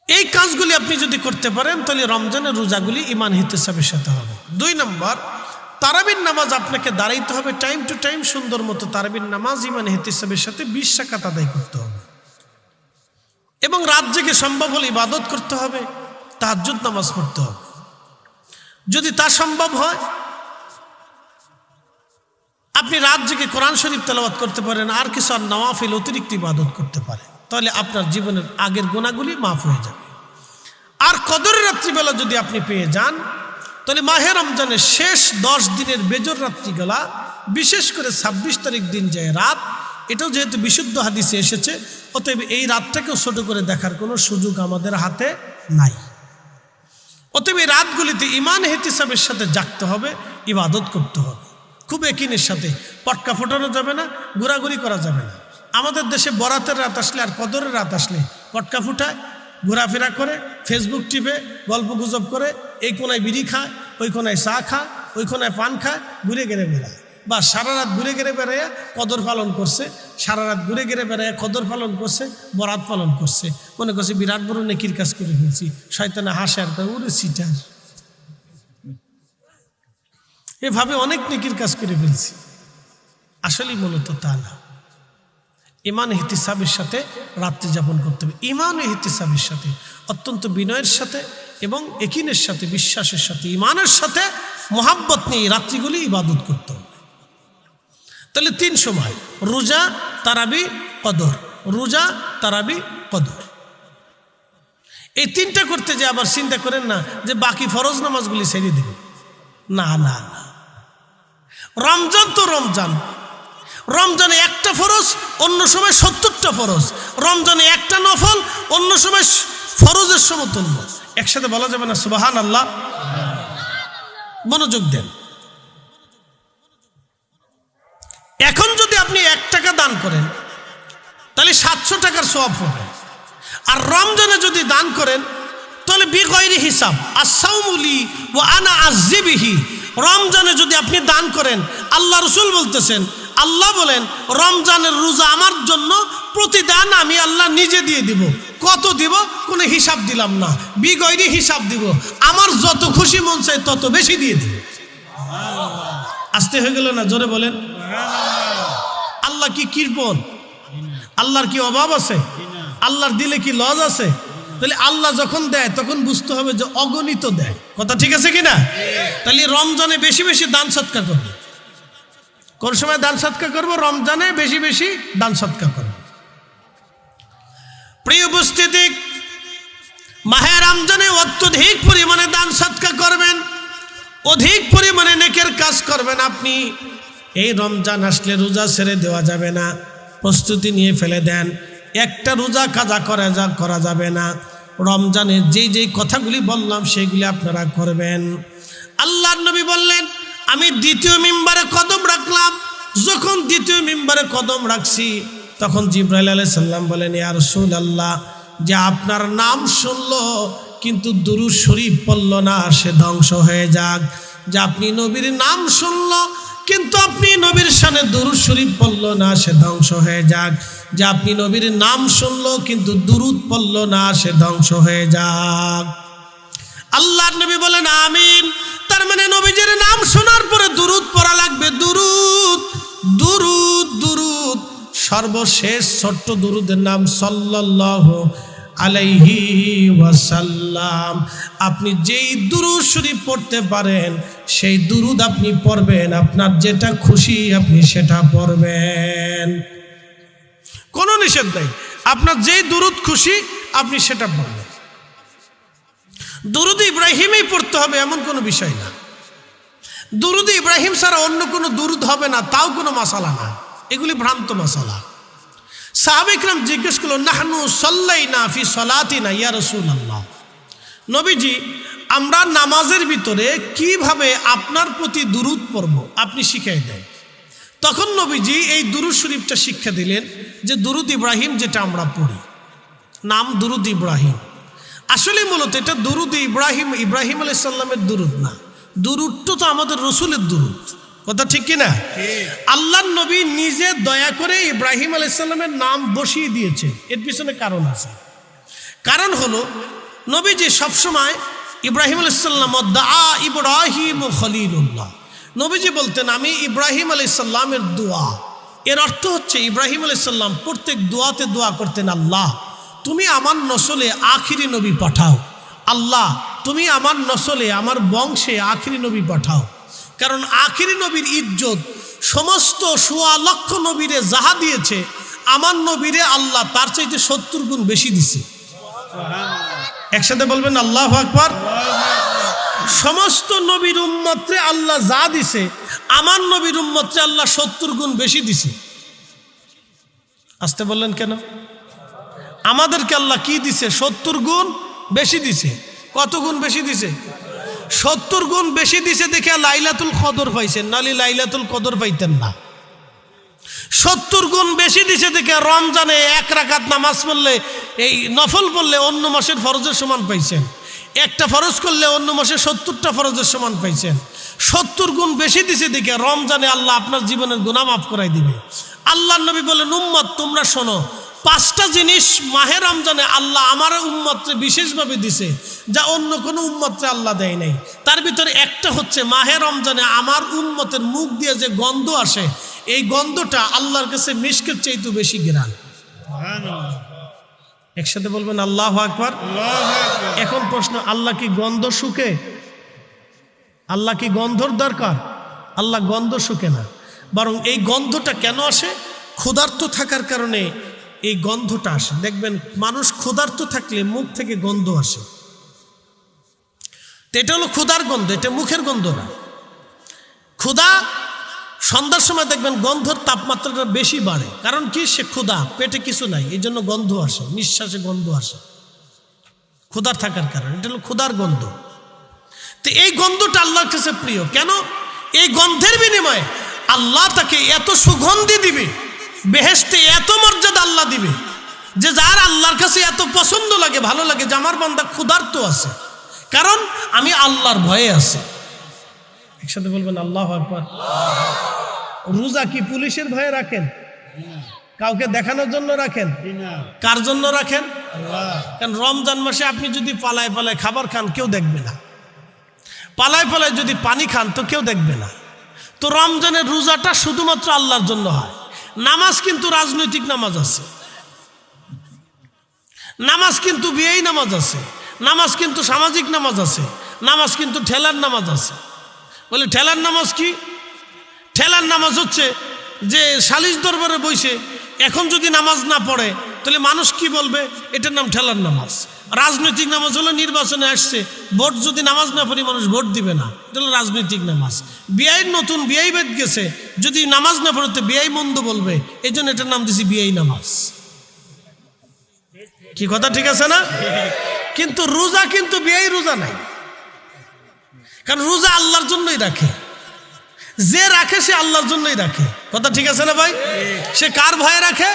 এই কাজগুলি আপনি যদি করতে পারেন তাহলে রমজানের রোজাগুলি ঈমান ইহতিসাবের সাথে হবে। 2 নম্বর, তারাবির নামাজ আপনাকে দাঁড়াইতে হবে টাইম টু টাইম, সুন্দর মতো তারাবির নামাজ ঈমান ইহতিসাবের সাথে 20 রাকাত আদায় করতে হবে, এবং রাত জেগে সম্ভব হলে ইবাদত করতে হবে, তাহাজ্জুদ নামাজ পড়তে হবে। যদি তা সম্ভব হয় আপনি রাত জেগে কোরআন শরীফ তেলাওয়াত করতে পারেন, আর কিছু আর নওয়াফিল অতিরিক্ত ইবাদত করতে পারেন, তাহলে আপনার জীবনের আগের গুনাহগুলি মাফ হয়ে যাবে। আর কদরের রাত্রিবেলা যদি আপনি পেয়ে যান, তাহলে মাহে রমজানের শেষ 10 দিনের বেজর রাত্রিবেলা, বিশেষ করে 26 তারিখ দিন যায় রাত, এটাও যেহেতু বিশুদ্ধ হাদিসে এসেছে, অতএব এই রাতটাকেও ছোট করে দেখার কোনো সুযোগ আমাদের হাতে নাই। অতএব এই রাতগুলিতে ঈমান ইহতিসাবের সাথে জাগতে হবে, ইবাদত করতে হবে খুব ইয়াকিনের সাথে। পটকা ফোটানো যাবে না, ঘোরাঘুরি করা যাবে না। আমাদের দেশে বরাতের রাত আসলে আর কদরের রাত আসলে পটকা ফুটায়, ঘোরাফেরা করে, ফেসবুক টিপে, গল্প গুজব করে, এই কোনায় বিড়ি খায়, ওই কোনায় চা খায়, ওই কোনায় পান খায়, ঘুরে গেড়ে বেড়ায়, বা সারা রাত ঘুরে গেড়ে বেড়াইয়া কদর পালন করছে, সারা রাত ঘুরে গেড়ে বেড়াইয়া কদর পালন করছে, বরাত পালন করছে, মনে করছে বিরাট বড় নেকির কাজ করে ফেলছি। শয়তানে হাসে আর করে, ওরে সিটার, এভাবে অনেক নেকির কাজ করে ফেলছি। আসলে মূলত তা না। ইমান ইহতিসাবের সাথে রাত্রি যাপন করতে হবে। ইমান ইহতিসাবের সাথে, অত্যন্ত বিনয়ের সাথে এবং একিনের সাথে, বিশ্বাসের সাথে, ইমানের সাথে মোহাব্বত নিয়ে রাত্রিগুলি ইবাদত করতে হবে। তাহলে 3 সময়: রোজা, তারাবি, কদর। রোজা, তারাবি, কদর। এই 3টা করতে যে আবার চিন্তা করেন না যে বাকি ফরজ নামাজগুলি ছেড়ে দেব। না না না, রমজান তো রমজান। রমজানে একটা ফরজ, অন্য সময় 70টা ফরজ। রমজানে একটা নফল, অন্য সময় ফরজের সমতুল্য। একসাথে বলা যাবে না সুবহানাল্লাহ? মনোযোগ দেন। এখন যদি আপনি 1 টাকা দান করেন তাহলে 700 টাকার সওয়াব হবে। আর রমজানে যদি দান করেন তাহলে বিগয়রি হিসাব, আস-সাওমুলি ওয়া আনা আযিবিহি। রমজানে যদি আপনি দান করেন, আল্লাহ রাসূল বলতেছেন, আল্লাহ বলেন রমজানের রোজা আমার জন্য প্রতিদান আমি আল্লাহ নিজে দিয়ে দিব। কত দিব? কোনো হিসাব দিলাম না, বিগয়রি হিসাব দিব। আমার যত খুশি মন চায় তত বেশি দিয়ে দিব। আসতে হয়ে গেল না? জোরে বলেন। আল্লাহ কি কৃপণ? আল্লাহর কি অভাব আছে? আল্লাহর দিলে কি লজ আছে? তাহলে আল্লাহ যখন দেয় তখন বুঝতে হবে যে অগণিত দেয়। কথা ঠিক আছে কিনা? তাহলে রমজানে বেশি বেশি দান সৎকার করবো। কোন সময় দান সৎকার করবো? রমজানে বেশি বেশি দান সৎকার করবো। প্রিয় উপস্থিতি, মাহে রমজানে অত্যধিক পরিমাণে দান সৎকার করবেন, অধিক পরিমাণে নেকের কাজ করবেন। আপনি এই রমজান আসলে রোজা ছেড়ে দেওয়া যাবে না, প্রস্তুতি নিয়ে ফেলে দেন। একটা রোজা কাজা করা যাবে না। রমজানে যেই কথাগুলি বললাম সেইগুলি আপনারা করবেন। আল্লাহর নবী বললেন, আমি 2য় মিম্বারে কদম রাখলাম। যখন 2য় মিম্বারে কদম রাখছি তখন জিবরাইল আলাইহিস সালাম বলেন, ইয়া রাসূলুল্লাহ, যে আপনার নাম শুনলো কিন্তু দুরূদ শরীফ পড়ল না, সে ধ্বংস হয়ে যাক। যে আপনি নবীর নাম শুনলো কিন্তু আপনি নবীর শানে দুরূদ শরীফ পড়ল না, সে ধ্বংস হয়ে যাক। যে আপনি নবীর নাম শুনলো কিন্তু দুরূদ পড়ল না, সে ধ্বংস হয়ে যাক। আল্লাহর নবী বলেন আমিন। তার মানে নবীজির নাম শোনার পরে দুরূদ পড়া লাগবে। দুরূদ, দুরূদ, দুরূদ। সর্বশেষ ছোট্ট দুরূদের নাম সাল্লাল্লাহু আলাইহি ওয়াসাল্লাম। আপনি যেই দুরূদ শরীফ পড়তে পারেন সেই দুরূদ আপনি পড়বেন। আপনার যেটা খুশি আপনি সেটা পড়বেন, কোনো নিষেধ নেই। আপনার যেই দুরূদ খুশি আপনি সেটা পড়বেন। দুরূদ ইব্রাহিমই পড়তে হবে এমন কোনো বিষয় না। দুরূদ ইব্রাহিম ছাড়া অন্য কোনো দুরূদ হবে না, তাও কোনো মাসালা না। এগুলি ভ্রান্ত মাসালা। সাহাবা ইকরাম জিজ্ঞেস করলো, নাহনু সাল্লাইনা ফি সালাতিনা ইয়া রাসূলুল্লাহ, নবীজি আমরা নামাজের ভিতরে কিভাবে আপনার প্রতি দুরূদ পড়ব আপনি শিখিয়ে দেন। তখন নবীজি এই দুরূদ শরীফটা শিক্ষা দিলেন, যে দুরূদ ইব্রাহিম যেটা আমরা পড়ি, নাম দুরূদ ইব্রাহিম। আসলে মূলত এটা দুরূদ ইব্রাহিম, ইব্রাহিম আলাইহিস সালামের দুরূদ না। দুরূদটা তো আমাদের রসুলের দুরূদ। কথা ঠিক কিনা? আল্লাহর নবী নিজে দয়া করে ইব্রাহিম আলাইহিস সালামের নাম বসিয়ে দিয়েছে। এর পিছনে কারণ আছে। কারণ হলো নবীজি সবসময় ইব্রাহিম আলাইহিস সালাম দা ইব্রাহিম খলিলুল্লাহ, নবীজি বলতেন আমি ইব্রাহিম আলাইহিস সালামের দোয়া। এর অর্থ হচ্ছে ইব্রাহিম আলাইহিস সালাম প্রত্যেক দোয়াতে দোয়া করতেন, আল্লাহ তুমি আমার নসলে আখিরি নবী পাঠাও। আল্লাহ তুমি আমার নসলে, আমার বংশে আখিরি নবী পাঠাও। কারণ আখিরি নবীর ইজ্জত সমস্ত ১৬ লক্ষ নবীরে যাহা দিয়েছে, আমার নবীরে আল্লাহ তার চাইতে ৭০ গুণ বেশি দিছে। একসাথে বলবেন আল্লাহু আকবার। সমস্ত নবীর উম্মতরে আল্লাহ যা দিছে, আমার নবীর উম্মতরে আল্লাহ ৭০ গুণ বেশি দিছে। আসতে বললেন কেন? আমাদেরকে আল্লাহ কি দিছে? ৭০ গুণ বেশি দিছে। কত গুণ বেশি দিছে? ৭০ গুণ বেশি দিছে দেখে লাইলাতুল কদর পাইছেন, নালি লাইলাতুল কদর পাইতেন না। ৭০ গুণ বেশি দিছে দেখে রমজানে 1 রাকাত নামাজ পড়লে, এই নফল পড়লে অন্য মাসের ফরজের সমান পাইছেন। একটা ফরজ করলে অন্য মাসে ৭০টা ফরজের সমান পাইছেন। ৭০ গুণ বেশি দিছে দেখে রমজানে আল্লাহ আপনার জীবনের গুনাহ মাফ করাই দিবে। আল্লাহর নবী বলেন, উম্মত তোমরা শোনো, 5টা জিনিস মাহে রমজানে আল্লাহ আমার উম্মতকে বিশেষভাবে দিছে, যা অন্য কোনো উম্মতকে আল্লাহ দেয় নাই। তার ভিতরে একটা হচ্ছে মাহে রমজানে আমার উম্মতের মুখ দিয়ে যে গন্ধ আসে, এই গন্ধটা আল্লাহর কাছে মিশকের চাইতে বেশি ঘ্রাণ। একসাথে বলবেন আল্লাহু আকবার। এখন প্রশ্ন, আল্লাহ কি গন্ধ শুকে? আল্লাহ কি গন্ধর দরকার? আল্লাহ গন্ধ শুকে না, বরং এই গন্ধটা কেন আসে? ক্ষুধার্ত থাকার কারণে এই গন্ধটা আসে। দেখবেন মানুষ ক্ষুধার্ত থাকলে মুখ থেকে গন্ধ আসে, এটা হলো ক্ষুধার গন্ধ, এটা মুখের গন্ধ না। ক্ষুধা সন্ধ্যার সময় দেখবেন গন্ধর তাপমাত্রাটা বেশি বাড়ে, কারণ কি? সে ক্ষুধা, পেটে কিছু নাই, এই জন্য গন্ধ আসে, নিঃশ্বাসে গন্ধ আসে ক্ষুধার থাকার কারণে। এটা হলো ক্ষুধার গন্ধ। তো এই গন্ধটা আল্লাহর কাছে প্রিয় কেন? এই গন্ধের বিনিময়ে আল্লাহ তাকে এত সুগন্ধি দিবে, বেহেশতে এত মর্যাদা আল্লাহ দিবে, যে যার আল্লাহর কাছে এত পছন্দ লাগে, ভালো লাগে, যে আমার বান্দা ক্ষুধার্ত আছে, কারণ আমি আল্লাহর ভয়ে আছি। একসাথে বলবেন আল্লাহু আকবার। রোজা কি পুলিশের ভয়ে রাখেন? কাউকে দেখানোর জন্য রাখেন? কার জন্য রাখেন? কারণ রমজান মাসে আপনি যদি পালায় পালায় খাবার খান, কেউ দেখবে না। পালায় পালায় যদি পানি খান, তো কেউ দেখবে না। তো রমজানের রোজাটা শুধুমাত্র আল্লাহর জন্য হয়। নামাজ কিন্তু রাজনৈতিক নামাজ আছে, নামাজ কিন্তু বিয়েই নামাজ আছে, নামাজ কিন্তু সামাজিক নামাজ আছে, নামাজ কিন্তু ঠেলার নামাজ আছে। বলে ঠেলার নামাজ কি? ঠেলার নামাজ হচ্ছে যে সালিশ দরবারে বসে এখন যদি নামাজ না পড়ে তাহলে মানুষ কি বলবে, এটার নাম ঠেলার নামাজ। রাজনৈতিক নামাজ হলো নির্বাচনে আসছে, ভোট যদি নামাজ না পড়ি মানুষ ভোট দিবে না, এটা হলো রাজনৈতিক নামাজ। বিআইন নতুন বিআই বেদ গেছে, যদি নামাজ না পড়তে বিআই মন্দ বলবে, এই জন্য এটার নাম দিছি বিআই নামাজ। কি কথা ঠিক আছে না? কিন্তু রোজা কিন্তু বিআই রোজা নাই, কারণ রোজা আল্লাহর জন্যই রাখে। যে রাখে সে আল্লাহর জন্যই রাখে। কথা ঠিক আছে না ভাই? সে কার ভয়ে রাখে?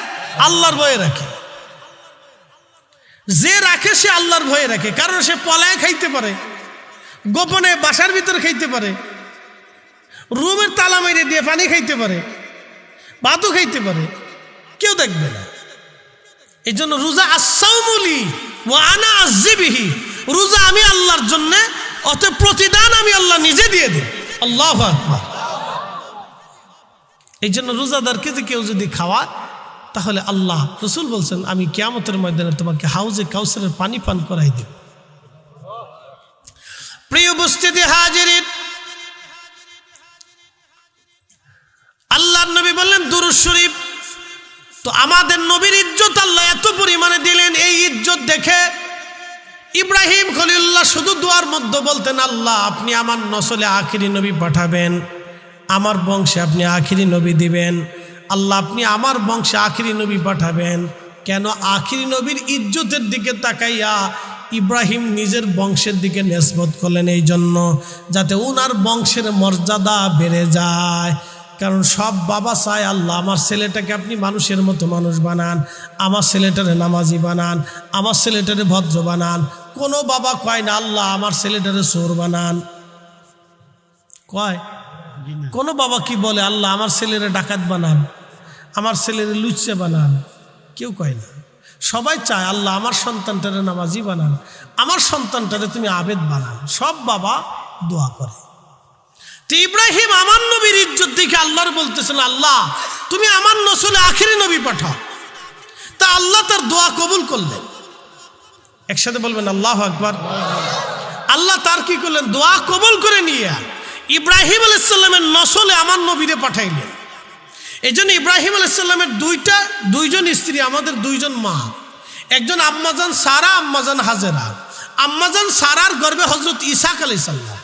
আল্লাহর ভয়ে রাখে। যে রাখে সে আল্লাহর ভয়ে রাখে, কারণ সে পলায় খাইতে পারে, গোপনে বাসার ভিতরে খাইতে পারে, রুমের তালা মেরে দিয়ে পানি খাইতে পারে, ভাতও খাইতে পারে, কেউ দেখবে না। এই জন্য রোজা আস-সাওমুলি ওয়া আনা আযবিহি, রোজা আমি আল্লাহর জন্য, অত প্রতিদান আমি আল্লাহ নিজে দিয়ে দিই। আল্লাহু আকবার। এই জন্য রোজাদারকে যে কেউ যদি খাওয়া, তাহলে আল্লাহ রাসূল বলছেন, আমি কিয়ামতের ময়দানে তোমাকে হাউজে কাউসারের পানি পান করাই দেব। প্রিয় উপস্থিতি হাজিরিন, আল্লাহর নবী বললেন দুরূদ শরীফ। তো আমাদের নবীর ইজ্জত আল্লাহ এত পরিমাণে দিলেন, এই ইজ্জত দেখে ইব্রাহিম খলিলুল্লাহ শুধু দোয়ার মধ্যে বলতেন, আল্লাহ আপনি আমার নসলে আখিরি নবী পাঠাবেন, আমার বংশে আপনি আখিরি নবী দিবেন। আল্লাহ আপনি আমার বংশে আখিরি নবী পাঠাবেন। কেন? আখিরি নবীর ইজ্জতের দিকে তাকাইয়া ইব্রাহিম নিজের বংশের দিকে নিসবত করলেন, এই জন্য যাতে উনার বংশের মর্যাদা বেড়ে যায়। কারণ সব বাবা চায়, আল্লাহ আমার ছেলেটাকে আপনি মানুষের মতো মানুষ বানান, আমার ছেলেটারে নামাজি বানান, আমার ছেলেটারে ভদ্র বানান। কোনো বাবা কয় না আল্লাহ আমার ছেলেটারে চোর বানান, কয়? কোনো বাবা কি বলে আল্লাহ আমার ছেলেরে ডাকাত বানান, আমার ছেলেরে লুচ্চে বানান? কেউ কয় না। সবাই চায় আল্লাহ আমার সন্তানটারে নামাজি বানান, আমার সন্তানটারে তুমি আবেদ বানান। সব বাবা দোয়া করে। তো ইব্রাহিম আমার নবীর ইজ্জত দেখে আল্লাহর বলতেছেন, আল্লাহ তুমি আমার নসলে আখিরি নবী পাঠাও। তা আল্লাহ তার দোয়া কবুল করলেন। একসাথে বলবেন আল্লাহু আকবার। আল্লাহ তার কি করলেন? দোয়া কবুল করে নিয়ে ইব্রাহিম আলাইহিস সালামের নসলে আমার নবীরে পাঠাইলেন। এই জন্য ইব্রাহিম আলাইহিস সালামের দুইজন স্ত্রী, আমাদের দুইজন মা, একজন আম্মাজান সারা, আম্মাজান হাজেরা। আম্মাজান সারার গর্ভে হযরত ইসাক আলাইহিস সালাম,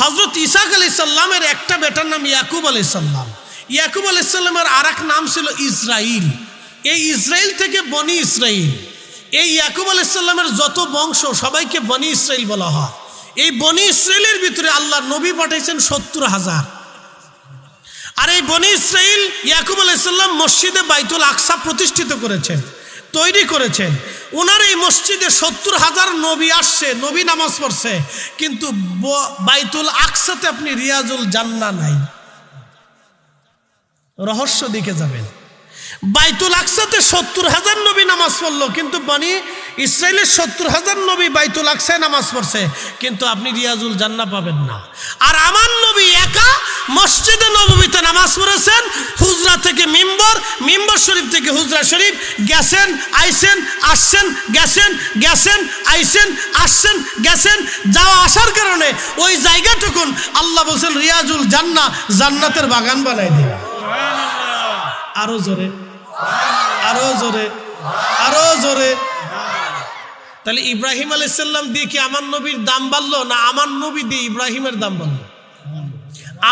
হযরত ইসাক আলাইহিস সালামের একটা বেটার নাম ইয়াকুব আলাইহিস সালাম। ইয়াকুব আলাইহিস সালামের আরেক নাম ছিল ইসরাইল। এই ইসরাইল থেকে বনি ইসরাইল। এই ইয়াকুব আলাইহিস সালামের যত বংশ সবাইকে বনি ইসরাইল বলা হয়। এই বনি ইসরাইলের ভিতরে আল্লাহ নবী পাঠাইছেন ৭০,০০০। আর এই বনি ইসরাইল ইয়াকুব আলাইহিস সালাম মসজিদে বাইতুল আকসা প্রতিষ্ঠিত করেছেন, তৈরি করেছেন। ওনার এই মসজিদে ৭০,০০০ নবী আসছে, নবী নামাজ পড়ছে, কিন্তু বাইতুল আকসাতে আপনি রিয়াজুল জান্নাহ নাই। রহস্য দিকে যাবেন। বাইতুল আকসাতে 70,000 নবী নামাজ পড়লো, কিন্তু বনি ইসরায়েলের 70,000 নবী বাইতুল আকসায় নামাজ পড়ছে, কিন্তু আপনি রিয়াজুল জান্নাহ পাবেন না। আর আমার নবী একা মসজিদে নববীতে নামাজ পড়েছেন, হুজরা থেকে মিম্বর, মিম্বর শরীফ থেকে হুজরা শরীফ, গেছেন আইসেন আসছেন, গেছেন গেছেন আইসেন আসছেন গেছেন, যাওয়া আসার কারণে ওই জায়গাটুকুন আল্লাহ বলছেন রিয়াজুল জান্নাহ, জান্নাতের বাগান বানাই দিন। আরো জোরে, আরো জোরে, আরো জোরে। তাহলে ইব্রাহিম আলাইহিস সালাম দিয়ে কি আমার নবীর দাম বাড়লো, না আমার নবী দিয়ে ইব্রাহিমের দাম বাড়লো?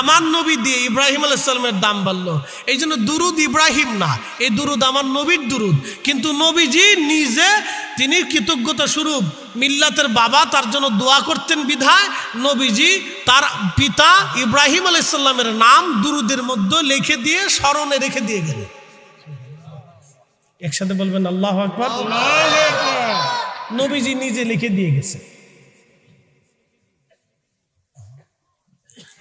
আমার নবী দিয়ে ইব্রাহিম আলাইহিস সালামের দাম বাড়লো। এই জন্য দুরুদ ইব্রাহিম না, এই দুরুদ আমার নবীর দুরুদ। কিন্তু নবীজি নিজে তিনি কৃতজ্ঞতা স্বরূপ মিল্লাতের বাবা তার জন্য দোয়া করতেন বিধায় নবীজি তার পিতা ইব্রাহিম আলাইহিস সালামের নাম দুরুদের মধ্যে লিখে দিয়ে স্মরণে রেখে দিয়ে গেলেন। একসাথে বলবেন আল্লাহু আকবার। নবীজি নিজে লিখে দিয়ে গেছে,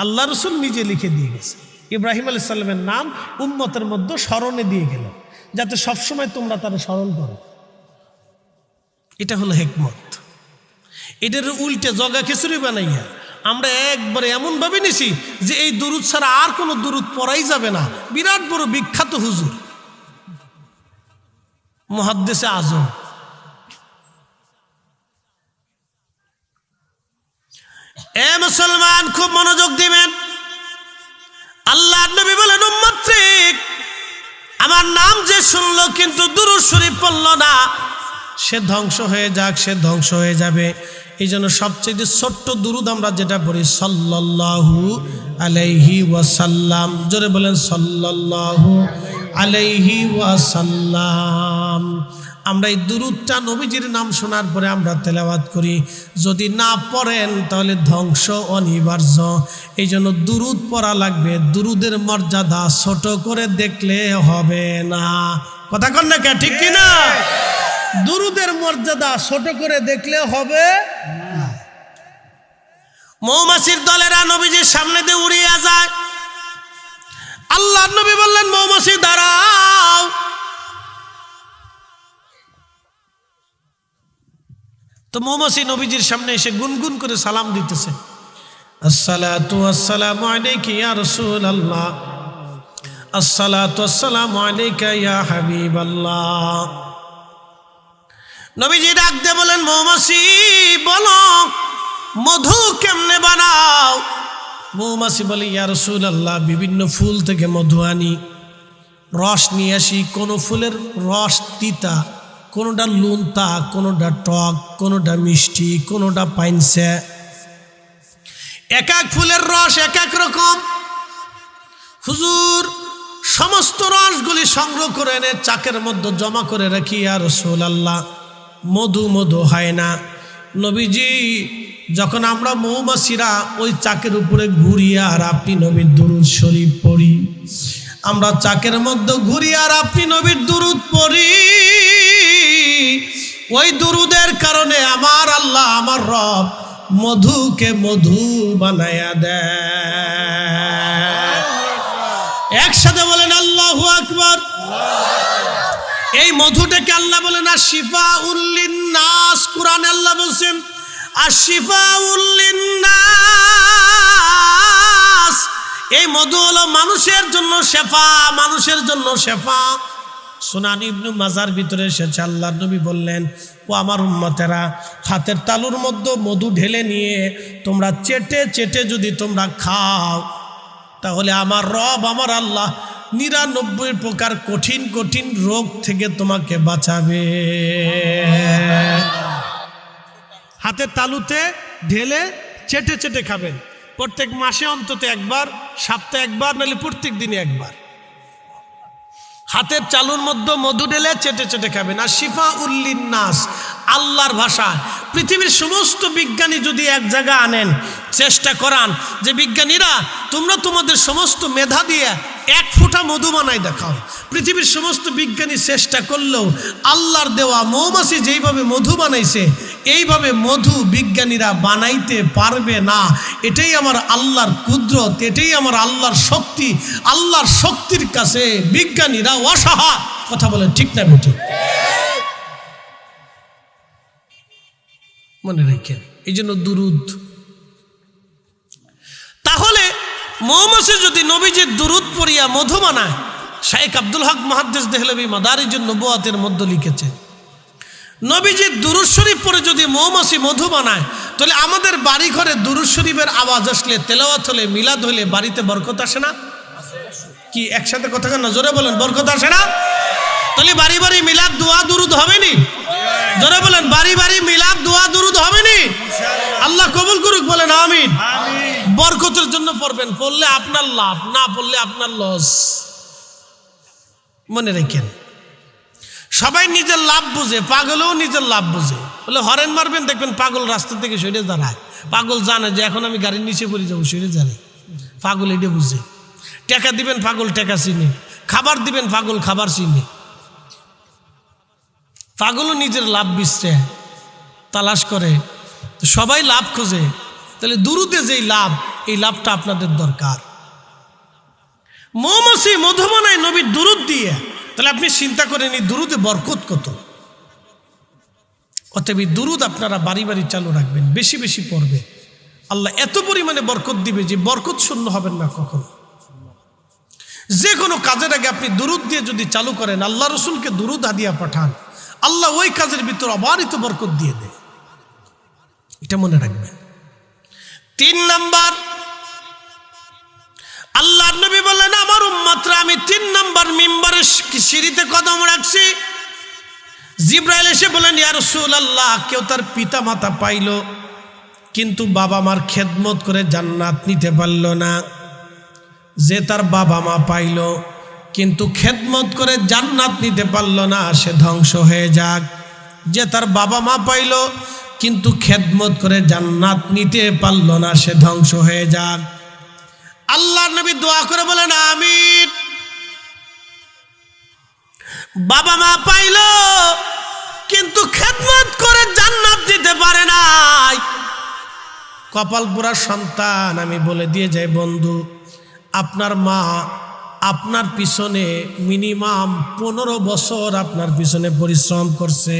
আল্লাহ রসুল নিজে লিখে দিয়ে গেছে। ইব্রাহিম আলাইহিস সালামের নাম উম্মতের মধ্যে স্মরণে দিয়ে গেল, যাতে সবসময় তোমরা তারা স্মরণ করো। এটা হলো হিকমত। এটার উল্টে জগা খিচুড়ি বানাইয়া আমরা একবারে এমন ভাবে নিছি যে এই দুরুদ ছাড়া আর কোনো দুরুদ পড়াই যাবে না। বিরাট বড় বিখ্যাত হুজুর মুহাদ্দিসে আজম, এ মুসলমান খুব মনোযোগ দিবেন। আল্লাহর নবী বলেন উম্মতরিক আমার নাম যে শুনলো কিন্তু দুরূদ শরীফ পড়ল না, সে ধ্বংস হয়ে যাক, সে ধ্বংস হয়ে যাবে। এই জন্য সবচেয়ে ছোট্ট দুরূদ আমরা যেটা পড়ি সাল্লাল্লাহু আলাইহি ওয়াসাল্লাম, জোরে বলেন সাল্লাল্লাহু আলাইহি ওয়াসাল্লাম। আমরা এই দুরূদটা নবীজির নাম শোনার পরে আমরা তেলাওয়াত করি। যদি না পড়েন তাহলে ধ্বংস অনিবার্য। এই জন্য দুরূদ পড়া লাগবে। দুরূদের মর্যাদা ছোট করে দেখলে হবে না। কথা কন না কে, ঠিক কিনা? দুরূদের মর্যাদা ছোট করে দেখলে হবে না। মৌমাছির দলেরা নবীজির সামনে দিয়ে উড়িয়ে যায়। আল্লাহর নবী বললেন মৌমাছি দাঁড়াও। তো মৌমাছি নবীজির সামনে এসে গুনগুন করে সালাম দিতেছে, আসসালাতু আসসালামু আলাইকা ইয়া রাসূলুল্লাহ, আসসালাতু আসসালামু আলাইকা ইয়া হাবিবাল্লাহ। নবীজি ডাক দিয়ে বলেন মৌমাছি বলো মধু কেমনে বানাও? মৌমাছি বলে ইয়া রাসূলুল্লাহ বিভিন্ন ফুল থেকে মধু আনি, রস নিয়ে আসি। কোনো ফুলের রস তিতা, কোনোটা লুনতা, কোনোটা টক, কোনোটা মিষ্টি, কোনোটা পাইনসে। এক এক ফুলের রস এক এক রকম। হুজুর সমস্ত রসগুলি সংগ্রহ করে এনে চাকের মধ্যে জমা করে রাখি ইয়া রাসূলুল্লাহ, মধু মধু হয় না। নবীজি যখন আমরা মৌমাছিরা ওই চাকের উপরে ঘুরি আর আপনি নবীর দুরূদ শরীফ পড়ি, আমরা চাকের মধ্যে ঘুরি আর আপনি নবীর দুরূদ পড়ি, ওই দুরূদের কারণে আমার আল্লাহ আমার রব মধুকে মধু বানায়া দেয়। একসাথে বলেন আল্লাহু আকবার। এই মধুটাকে আল্লাহ বলেন আশিফাউল লিন্নাস। কুরআনে আল্লাহ বলেন আশিফাউল লিন্নাস। এই মধু হলো মানুষের জন্য শেফা, মানুষের জন্য শেফা। সুনান ইবনে মাজার ভিতরে এসেছে আল্লাহর নবী বললেন ও আমার উম্মতেরা, হাতের তালুর মধ্যে মধু ঢেলে নিয়ে তোমরা চেটে চেটে যদি তোমরা খাও, তাহলে আমার রব আমার আল্লাহ 99 প্রকার কঠিন কঠিন রোগ থেকে তোমাকে বাঁচাবে। হাতের তালুতে ঢেলে চেটে চেটে খাবেন। প্রত্যেক মাসে অন্তত একবার, সপ্তাহে একবার, নাহলে প্রত্যেক দিনে একবার হাতের চালুর মধ্যে মধু ঢেলে চেটে চেটে খাবেন। আর শিফাউল লিন্নাস আল্লাহর ভাষা। পৃথিবীর সমস্ত বিজ্ঞানী যদি এক জায়গা আনেন, চেষ্টা করান যে বিজ্ঞানীরা তোমরা তোমাদের সমস্ত মেধা দিয়ে 1 ফোঁটা মধু বানাই দেখাও, পৃথিবীর সমস্ত বিজ্ঞানী চেষ্টা করলেও আল্লাহর দেওয়া মৌমাছি যেইভাবে মধু বানাইছে এইভাবে মধু বিজ্ঞানীরা বানাইতে পারবে না। এটাই আমার আল্লাহর কুদরত, এটাই আমার আল্লাহর শক্তি। আল্লাহর শক্তির কাছে বিজ্ঞানীরা অসহায়। কথা বলেন ঠিক না বেটি? মনে রাখেন, এই জন্য দুরুদ। তাহলে মৌমাছি যদি নবীজির দুরুদ পড়িয়া মধু বানায়, শাইখ আব্দুল হক মুহাদ্দিস দেহলভী মাদারিজুন নবুয়াতের মধ্যে লিখেছেন, নবীজির দুরুদ শরীফ পড়ে যদি মৌমাছি মধু বানায়, তাহলে আমাদের বাড়ি ঘরে দুরুদ শরীফের আওয়াজ আসলে, তেলাওয়াত হলে, মিলাদ হলে বাড়িতে বরকত আসে না? কি একসাথে কথা কেন জোরে বলেন, বরকত আসে না? তাহলে বাড়ি বাড়ি মিলাদ দোয়া দুরুদ হবে নি? জোরে বলেন, বাড়ি বাড়ি মিলাদ দোয়া দুরুদ হবে নি? আল্লাহ কবুল করুক, বলেন আমিন। বরকতের জন্য পড়বেন, পড়লে আপনার লাভ, না পড়লে আপনার লস। মনে রাখেন, সবাই নিজের লাভ বুঝে, পাগলও নিজের লাভ বুঝে। বলে হরেন মারবেন, দেখবেন পাগল রাস্তা থেকে সরে দাঁড়ায়। পাগল জানে যে এখন আমি গাড়ির নিচে পড়ে যাবো, সরে দাঁড়ায়। পাগল এটা বুঝে। টাকা দিবেন, পাগল টাকা চিনে। খাবার দিবেন, পাগল খাবার চিনে। পাগলও নিজের লাভ বিছড়ে তালাশ করে, সবাই লাভ খোঁজে। তাহলে দুরুদে যেই লাভ, এই লাভটা আপনাদের দরকার। মৌমাছি মধু বানায় নবীর দুরুদ দিয়ে, তাহলে আপনি চিন্তা করেন এই দুরুদে বরকত কত। অতএব এই দুরুদ আপনারা বাড়ি বাড়ি চালু রাখবেন, বেশি বেশি পড়বে। আল্লাহ এত পরিমাণে বরকত দিবে যে বরকত শূন্য হবেন না কখনো। যে কোনো কাজের আগে আপনি দুরুদ দিয়ে যদি চালু করেন, আল্লাহ রসুলকে দুরুদ হাদিয়া পাঠান, আল্লাহ ওই কাজের ভিতর অবারিত বরকত দিয়ে দেয়। এটা মনে রাখবেন। 3 নাম্বার, আল্লাহ নবী বলেন আমার উম্মতরা আমি 3 নাম্বার মিম্বারে সিঁড়িতে কদম রাখছি। জিবরাইল এসে বলেন ইয়া রাসূলুল্লাহ, কেউ তার পিতা মাতা পাইল কিন্তু বাবা মার খেদমত করে জান্নাত নিতে পারল না। যে তার বাবা মা পাইল কিন্তু খেদমত করে জান্নাত নিতে পারল না, সে ধ্বংস হয়ে যাক। যে তার বাবা মা পাইল কিন্তু খেদমত করে জান্নাত নিতে পারল না, সে ধ্বংস হয়ে যাক। আল্লাহর নবী দোয়া করে বলেন আমিন। বাবা মা পাইল কিন্তু খেদমত করে জান্নাত দিতে পারে নাই, কপাল পোড়া সন্তান। আমি বলে দিয়ে যাই বন্ধু, আপনার মা আপনার পিছনে মিনিমাম 15 বছর আপনার পিছনে পরিশ্রম করছে।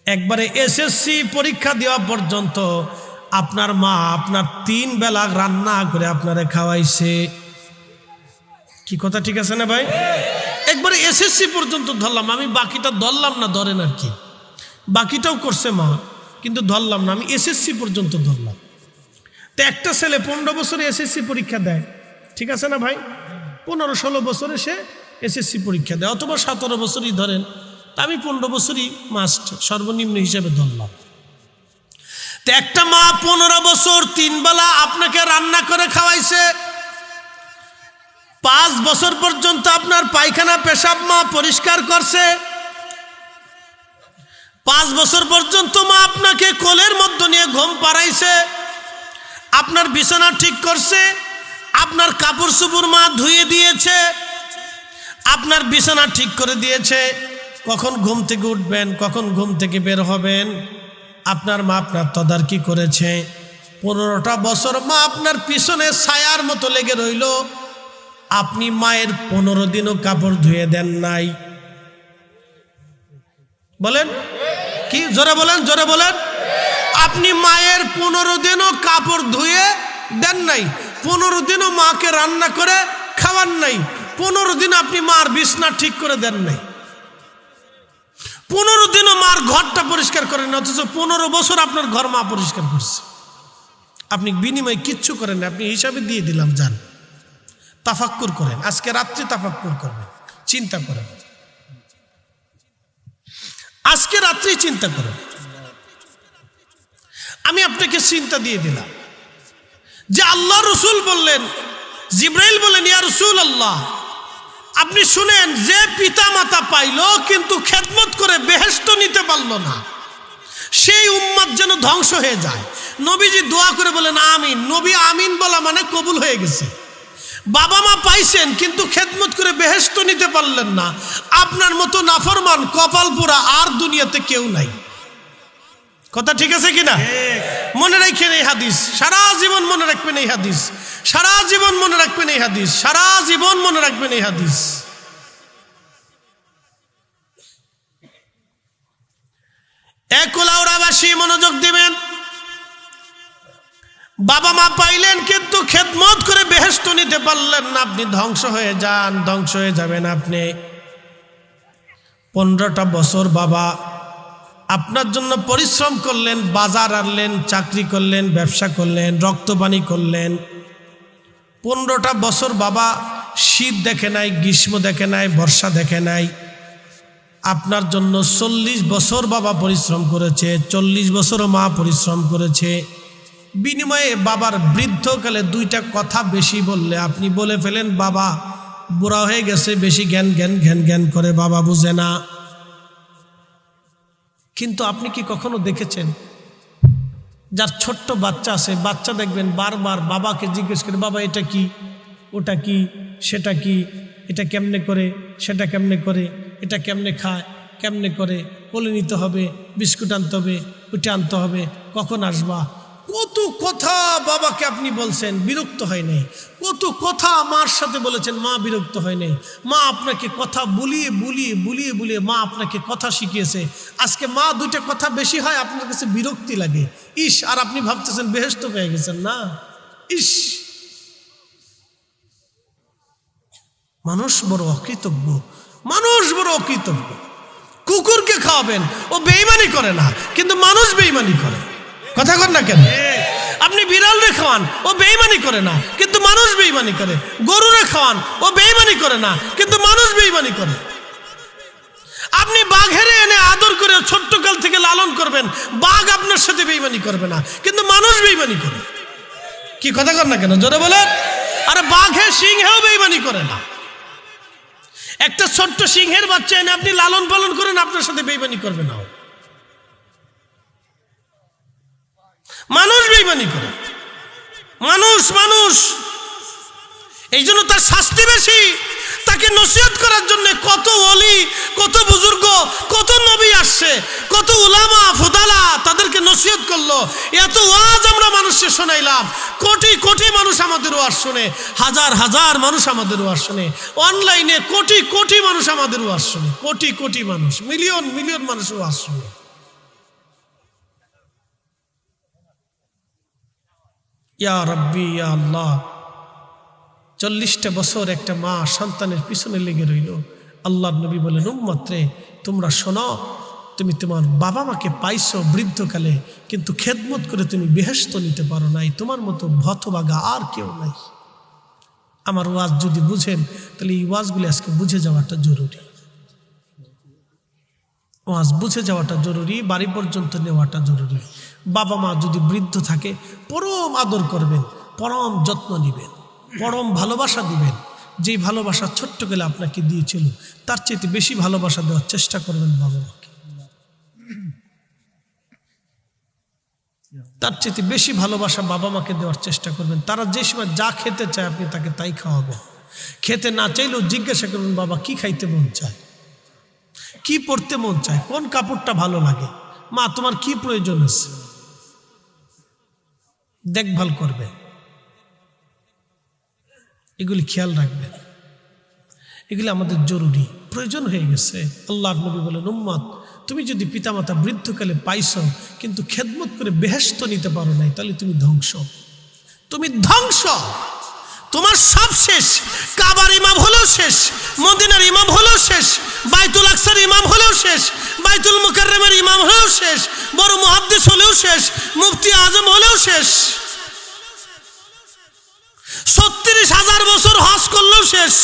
একবারে এসএসসি পরীক্ষা দেওয়া পর্যন্ত আপনার মা আপনার 3 বেলা রান্না করে আপনারে খাওয়াইছে। কি কথা ঠিক আছে না ভাই? একবারে এসএসসি পর্যন্ত ধরলাম, আমি বাকিটা ধরলাম না, ধরেন আর কি। বাকিটাও করছে মা, কিন্তু ধরলাম না, আমি এসএসসি পর্যন্ত ধরলাম। তো একটা ছেলে 15 বছরে এসএসসি পরীক্ষা দেয়, ঠিক আছে না ভাই? 15-16 বছরে সে এসএসসি পরীক্ষা দেয়, অথবা 17 বছরই ধরেন। তা আমি 15 বছরই মাস্ট সর্বনিম্ন হিসেবে ধরলাম। তো একটা মা 15 বছর 3 বেলা আপনাকে রান্না করে খাওয়াইছে। 5 বছর পর্যন্ত আপনার পায়খানা পেশাব মা পরিষ্কার করছে। 5 বছর পর্যন্ত মা আপনাকে কোলের মধ্যে নিয়ে ঘুম পাড়াইছে, আপনার বিছানা ঠিক করছে, আপনার কাপড় চোপড় মা ধুয়ে দিয়েছে, আপনার বিছানা ঠিক করে দিয়েছে। কখন ঘুম থেকে উঠবেন, কখন ঘুম থেকে বের হবেন, আপনার মা আপনার তদারকি করেছে। 15টা বছর মা আপনার পিছনে ছায়ার মতো লেগে রইল, আপনি মায়ের 15 দিনও কাপড় ধুয়ে দেন নাই। বলেন কি? জোরে বলেন, জোরে বলেন। আপনি মায়ের 15 দিনও কাপড় ধুয়ে দেন নাই, 15 দিনও মাকে রান্না করে খাওয়ান নাই, 15 দিন আপনি মার বিছনা ঠিক করে দেন নাই, 15 দিনও মার ঘরটা পরিষ্কার করেন, অথচ 15 বছর আপনার ঘর মা পরিষ্কার করছে। আপনি বিনিময় কিচ্ছু করেন না, আপনি হিসাবে দিয়ে দিলাম। যান তাফাক্কুর করেন, আজকে রাত্রি তাফাক্কুর করবেন, চিন্তা করেন, আজকে রাত্রি চিন্তা করেন। আমি আপনাকে চিন্তা দিয়ে দিলাম যে আল্লাহ রসুল বললেন, জিব্রাইল বলেন ইয়া রাসূলুল্লাহ, আপনি শুনেন, যে পিতা মাতা পাইল কিন্তু খেদমত করে বেহেশত নিতে পারল না, সেই উম্মত যেন ধ্বংস হয়ে যায়। নবীজি দোয়া করে বলেন আমিন। নবী আমিন বলা মানে কবুল হয়ে গেছে। বাবা মা পাইছেন কিন্তু খেদমত করে বেহেশত নিতে পারলেন না, আপনার মতো নাফরমান কপাল পোড়া আর দুনিয়াতে কেউ নাই। কথা ঠিক আছে কিনা? মনে রাখেন এই হাদিস, সারা জীবন মনে রাখবেন এই হাদিস, সারা জীবন মনে রাখবেন এই হাদিস, সারা জীবন মনে রাখবেন এই হাদিস। একুলাউড়াবাসী মনোযোগ দিবেন। বাবা মা পাইলেন কিন্তু খেদমত করে বেহেশত নিতে পারলেন না, আপনি ধ্বংস হয়ে যান, ধ্বংস হয়ে যাবেন আপনি। 15টা বছর বাবা আপনার জন্য পরিশ্রম করলেন, বাজার আনলেন, চাকরি করলেন, ব্যবসা করলেন, রক্তপানি করলেন। 15টা বছর বাবা শীত দেখে নাই, গ্রীষ্ম দেখে নাই, বর্ষা দেখে নাই। আপনার জন্য 40 বছর বাবা পরিশ্রম করেছে, 40 বছরও মা পরিশ্রম করেছে। বিনিময়ে বাবার বৃদ্ধকালে 2টা কথা বেশি বললে আপনি বলে ফেলেন বাবা বুড়া হয়ে গেছে, বেশি জ্ঞান জ্ঞান জ্ঞান জ্ঞান করে, বাবা বুঝে না। কিন্তু আপনি কি কখনো দেখেছেন যার ছোট্ট বাচ্চা আছে, বাচ্চা দেখবেন বারবার বাবাকে জিজ্ঞেস করে, বাবা এটা কি, ওটা কি, সেটা কি, এটা কেমনে করে, সেটা কেমনে করে, এটা কেমনে খায়, কেমনে করে, কোলে নিতে হবে, বিস্কুট আনতে হবে, ওইটা আনতে হবে, কখন আসবা। কত কথা বাবাকে আপনি বলছেন, বিরক্ত হয় নাই। কত কথা মার সাথে বলেছেন, মা বিরক্ত হয় নাই। মা আপনাকে কথা বুলিয়ে বুলিয়ে বুলিয়ে বুলিয়ে মা আপনাকে কথা শিখিয়েছে। আজকে মা 2টা কথা বেশি হয়, আপনার কাছে বিরক্তি লাগে, ইস, আর আপনি ভাবতেছেন বেহেশত পেয়ে গেছেন না, ইস। মানুষ বড় অকৃতজ্ঞ, মানুষ বড় অকৃতজ্ঞ। কুকুরকে খাওয়াবেন, ও বেঈমানি করে না, কিন্তু মানুষ বেঈমানি করে। কথা কর না কেন? আপনি বিড়ালরে খাওয়ান, ও বেঈমানি করে না, কিন্তু মানুষ বেঈমানি করে। গরুরে খাওয়ান, ও বেঈমানি করে না, কিন্তু মানুষ বেঈমানি করে। আপনি বাঘেরে এনে আদর করে ছোট্টকাল থেকে লালন করবেন, বাঘ আপনার সাথে বেঈমানি করবে না, কিন্তু মানুষ বেঈমানি করে। কি কথা কর না কেন? জোরে বলেন। আরে বাঘে সিংহেও বেঈমানি করে না। একটা ছোট্ট সিংহের বাচ্চা এনে আপনি লালন পালন করেন, আপনার সাথে বেঈমানি করবে না। মানুষ বেঈমানি করে, মানুষ মানুষ। এই জন্য তার শাস্তি বেশি। তাকে নসিহত করার জন্য কত ওলি, কত বুজুর্গ, কত নবী আসছে, কত উলামা ফুদালা তাদেরকে নসিহত করলো। এত ওয়াজ আমরা মানুষকে শোনাইলাম, কোটি কোটি মানুষ আমাদের ওয়াজ শুনে, হাজার হাজার মানুষ আমাদের ওয়াজ শুনে, অনলাইনে কোটি কোটি মানুষ আমাদের ওয়াজ শুনে, কোটি কোটি মানুষ, মিলিয়ন মিলিয়ন মানুষ ওয়াজ শুনে। ইয়া রব্বি ইয়া আল্লাহ, 40টা বছর একটা মা সন্তানের পিছনে লেগে রইল। আল্লাহর নবী বলেন, উম্মত রে, তোমরা শোনো, তুমি তোমার বাবা মাকে পাইছো বৃদ্ধকালে, কিন্তু খেদমত করে তুমি বেহেশত নিতে পারো নাই। তোমার মতো হতভাগা আর কেউ নাই। আমার ওয়াজ যদি বুঝেন, তাহলে এই ওয়াজগুলি আজকে বুঝে যাওয়াটা জরুরি। ওয়াজ বুঝে যাওয়াটা জরুরি, বাড়ি পর্যন্ত নেওয়াটা জরুরি। বাবা মা যদি বৃদ্ধ থাকে, পরম আদর করবেন, পরম যত্ন নেবেন, পরম ভালোবাসা দিবেন। যেই ভালোবাসা ছোট্টকালে আপনাকে দিয়েছিল, তার চেয়ে বেশি ভালোবাসা দেওয়ার চেষ্টা করবেন বাবা মাকে। তার চেয়ে বেশি ভালোবাসা বাবা মাকে দেওয়ার চেষ্টা করবেন। তারা যে সময় যা খেতে চায় আপনি তাকে তাই খাওয়াবেন। খেতে না চাইলেও জিজ্ঞাসা করবেন, বাবা কি খাইতে মন চায়, কি পড়তে মন চায়, কোন কাপড়টা ভালো লাগে, মা তোমার কি প্রয়োজন আছে, দেখভাল করবেন। এগুলি খেয়াল রাখবেন, এগুলি আমাদের জরুরি, প্রয়োজন হয়ে গেছে। আল্লাহর নবী বলেন, উম্মত, তুমি যদি পিতামাতা বৃদ্ধকালে পাইছো কিন্তু খেদমত করে বেহেশত নিতে পারো নাই, তাহলে তুমি ধ্বংস, তুমি ধ্বংস। তোমার সব শেষ। কাবার ইমাম হলেও শেষ, মদিনার ইমাম হলেও শেষ, বাইতুল আকসার ইমাম হলেও শেষ, বাইতুল মুকাররমের ইমাম হলেও শেষ, বড় মুহাদ্দিস হলেও শেষ, মুফতি আজম হলেও শেষ, ৩৬,০০০ বছর হজ করলেও শেষ,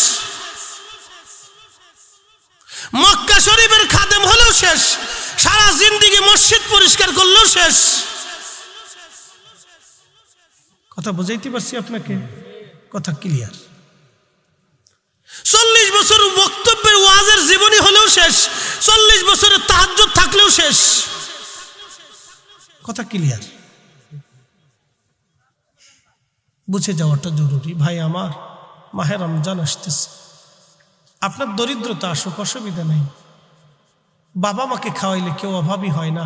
মক্কা শরীফের খাদেম হলেও শেষ, সারা জিন্দেগি মসজিদ পরিষ্কার করলেও শেষ। কথা বুঝাইতে পারছি আপনাকে? কথা ক্লিয়ার। ৪০ বছর বক্তব্যের ওয়াজের জীবনী হলেও শেষ, ৪০ বছরের তাহাজ্জুদ থাকলেও শেষ। কথা ক্লিয়ার? বুঝে যাওয়াটা জরুরি। ভাই আমার, মাহে রমজান আসতেছে, আপনার দরিদ্রতা আসুক, অসুবিধা নেই। বাবা মাকে খাওয়াইলে কেউ অভাবী হয় না।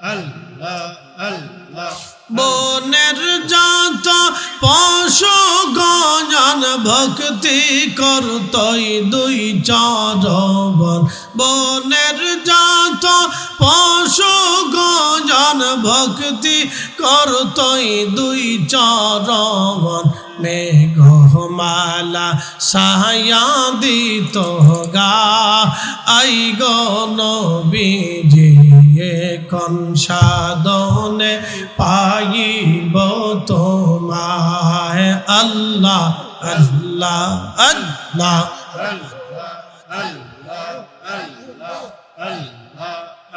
আল্লাহ আল্লাহ বনের যত পশু গজন ভক্তি করতই দুই চরণ বনের যত পশু গজন ভক্তি করতই দুই চরণ মেঘমালা সায়া দিত গা আই গো নবীজি কোন সাধনে পাইব তোমায় আল্লাহ আল্লাহ আল্লাহ আল্লাহ আল্লাহ আল্লাহ আল্লাহ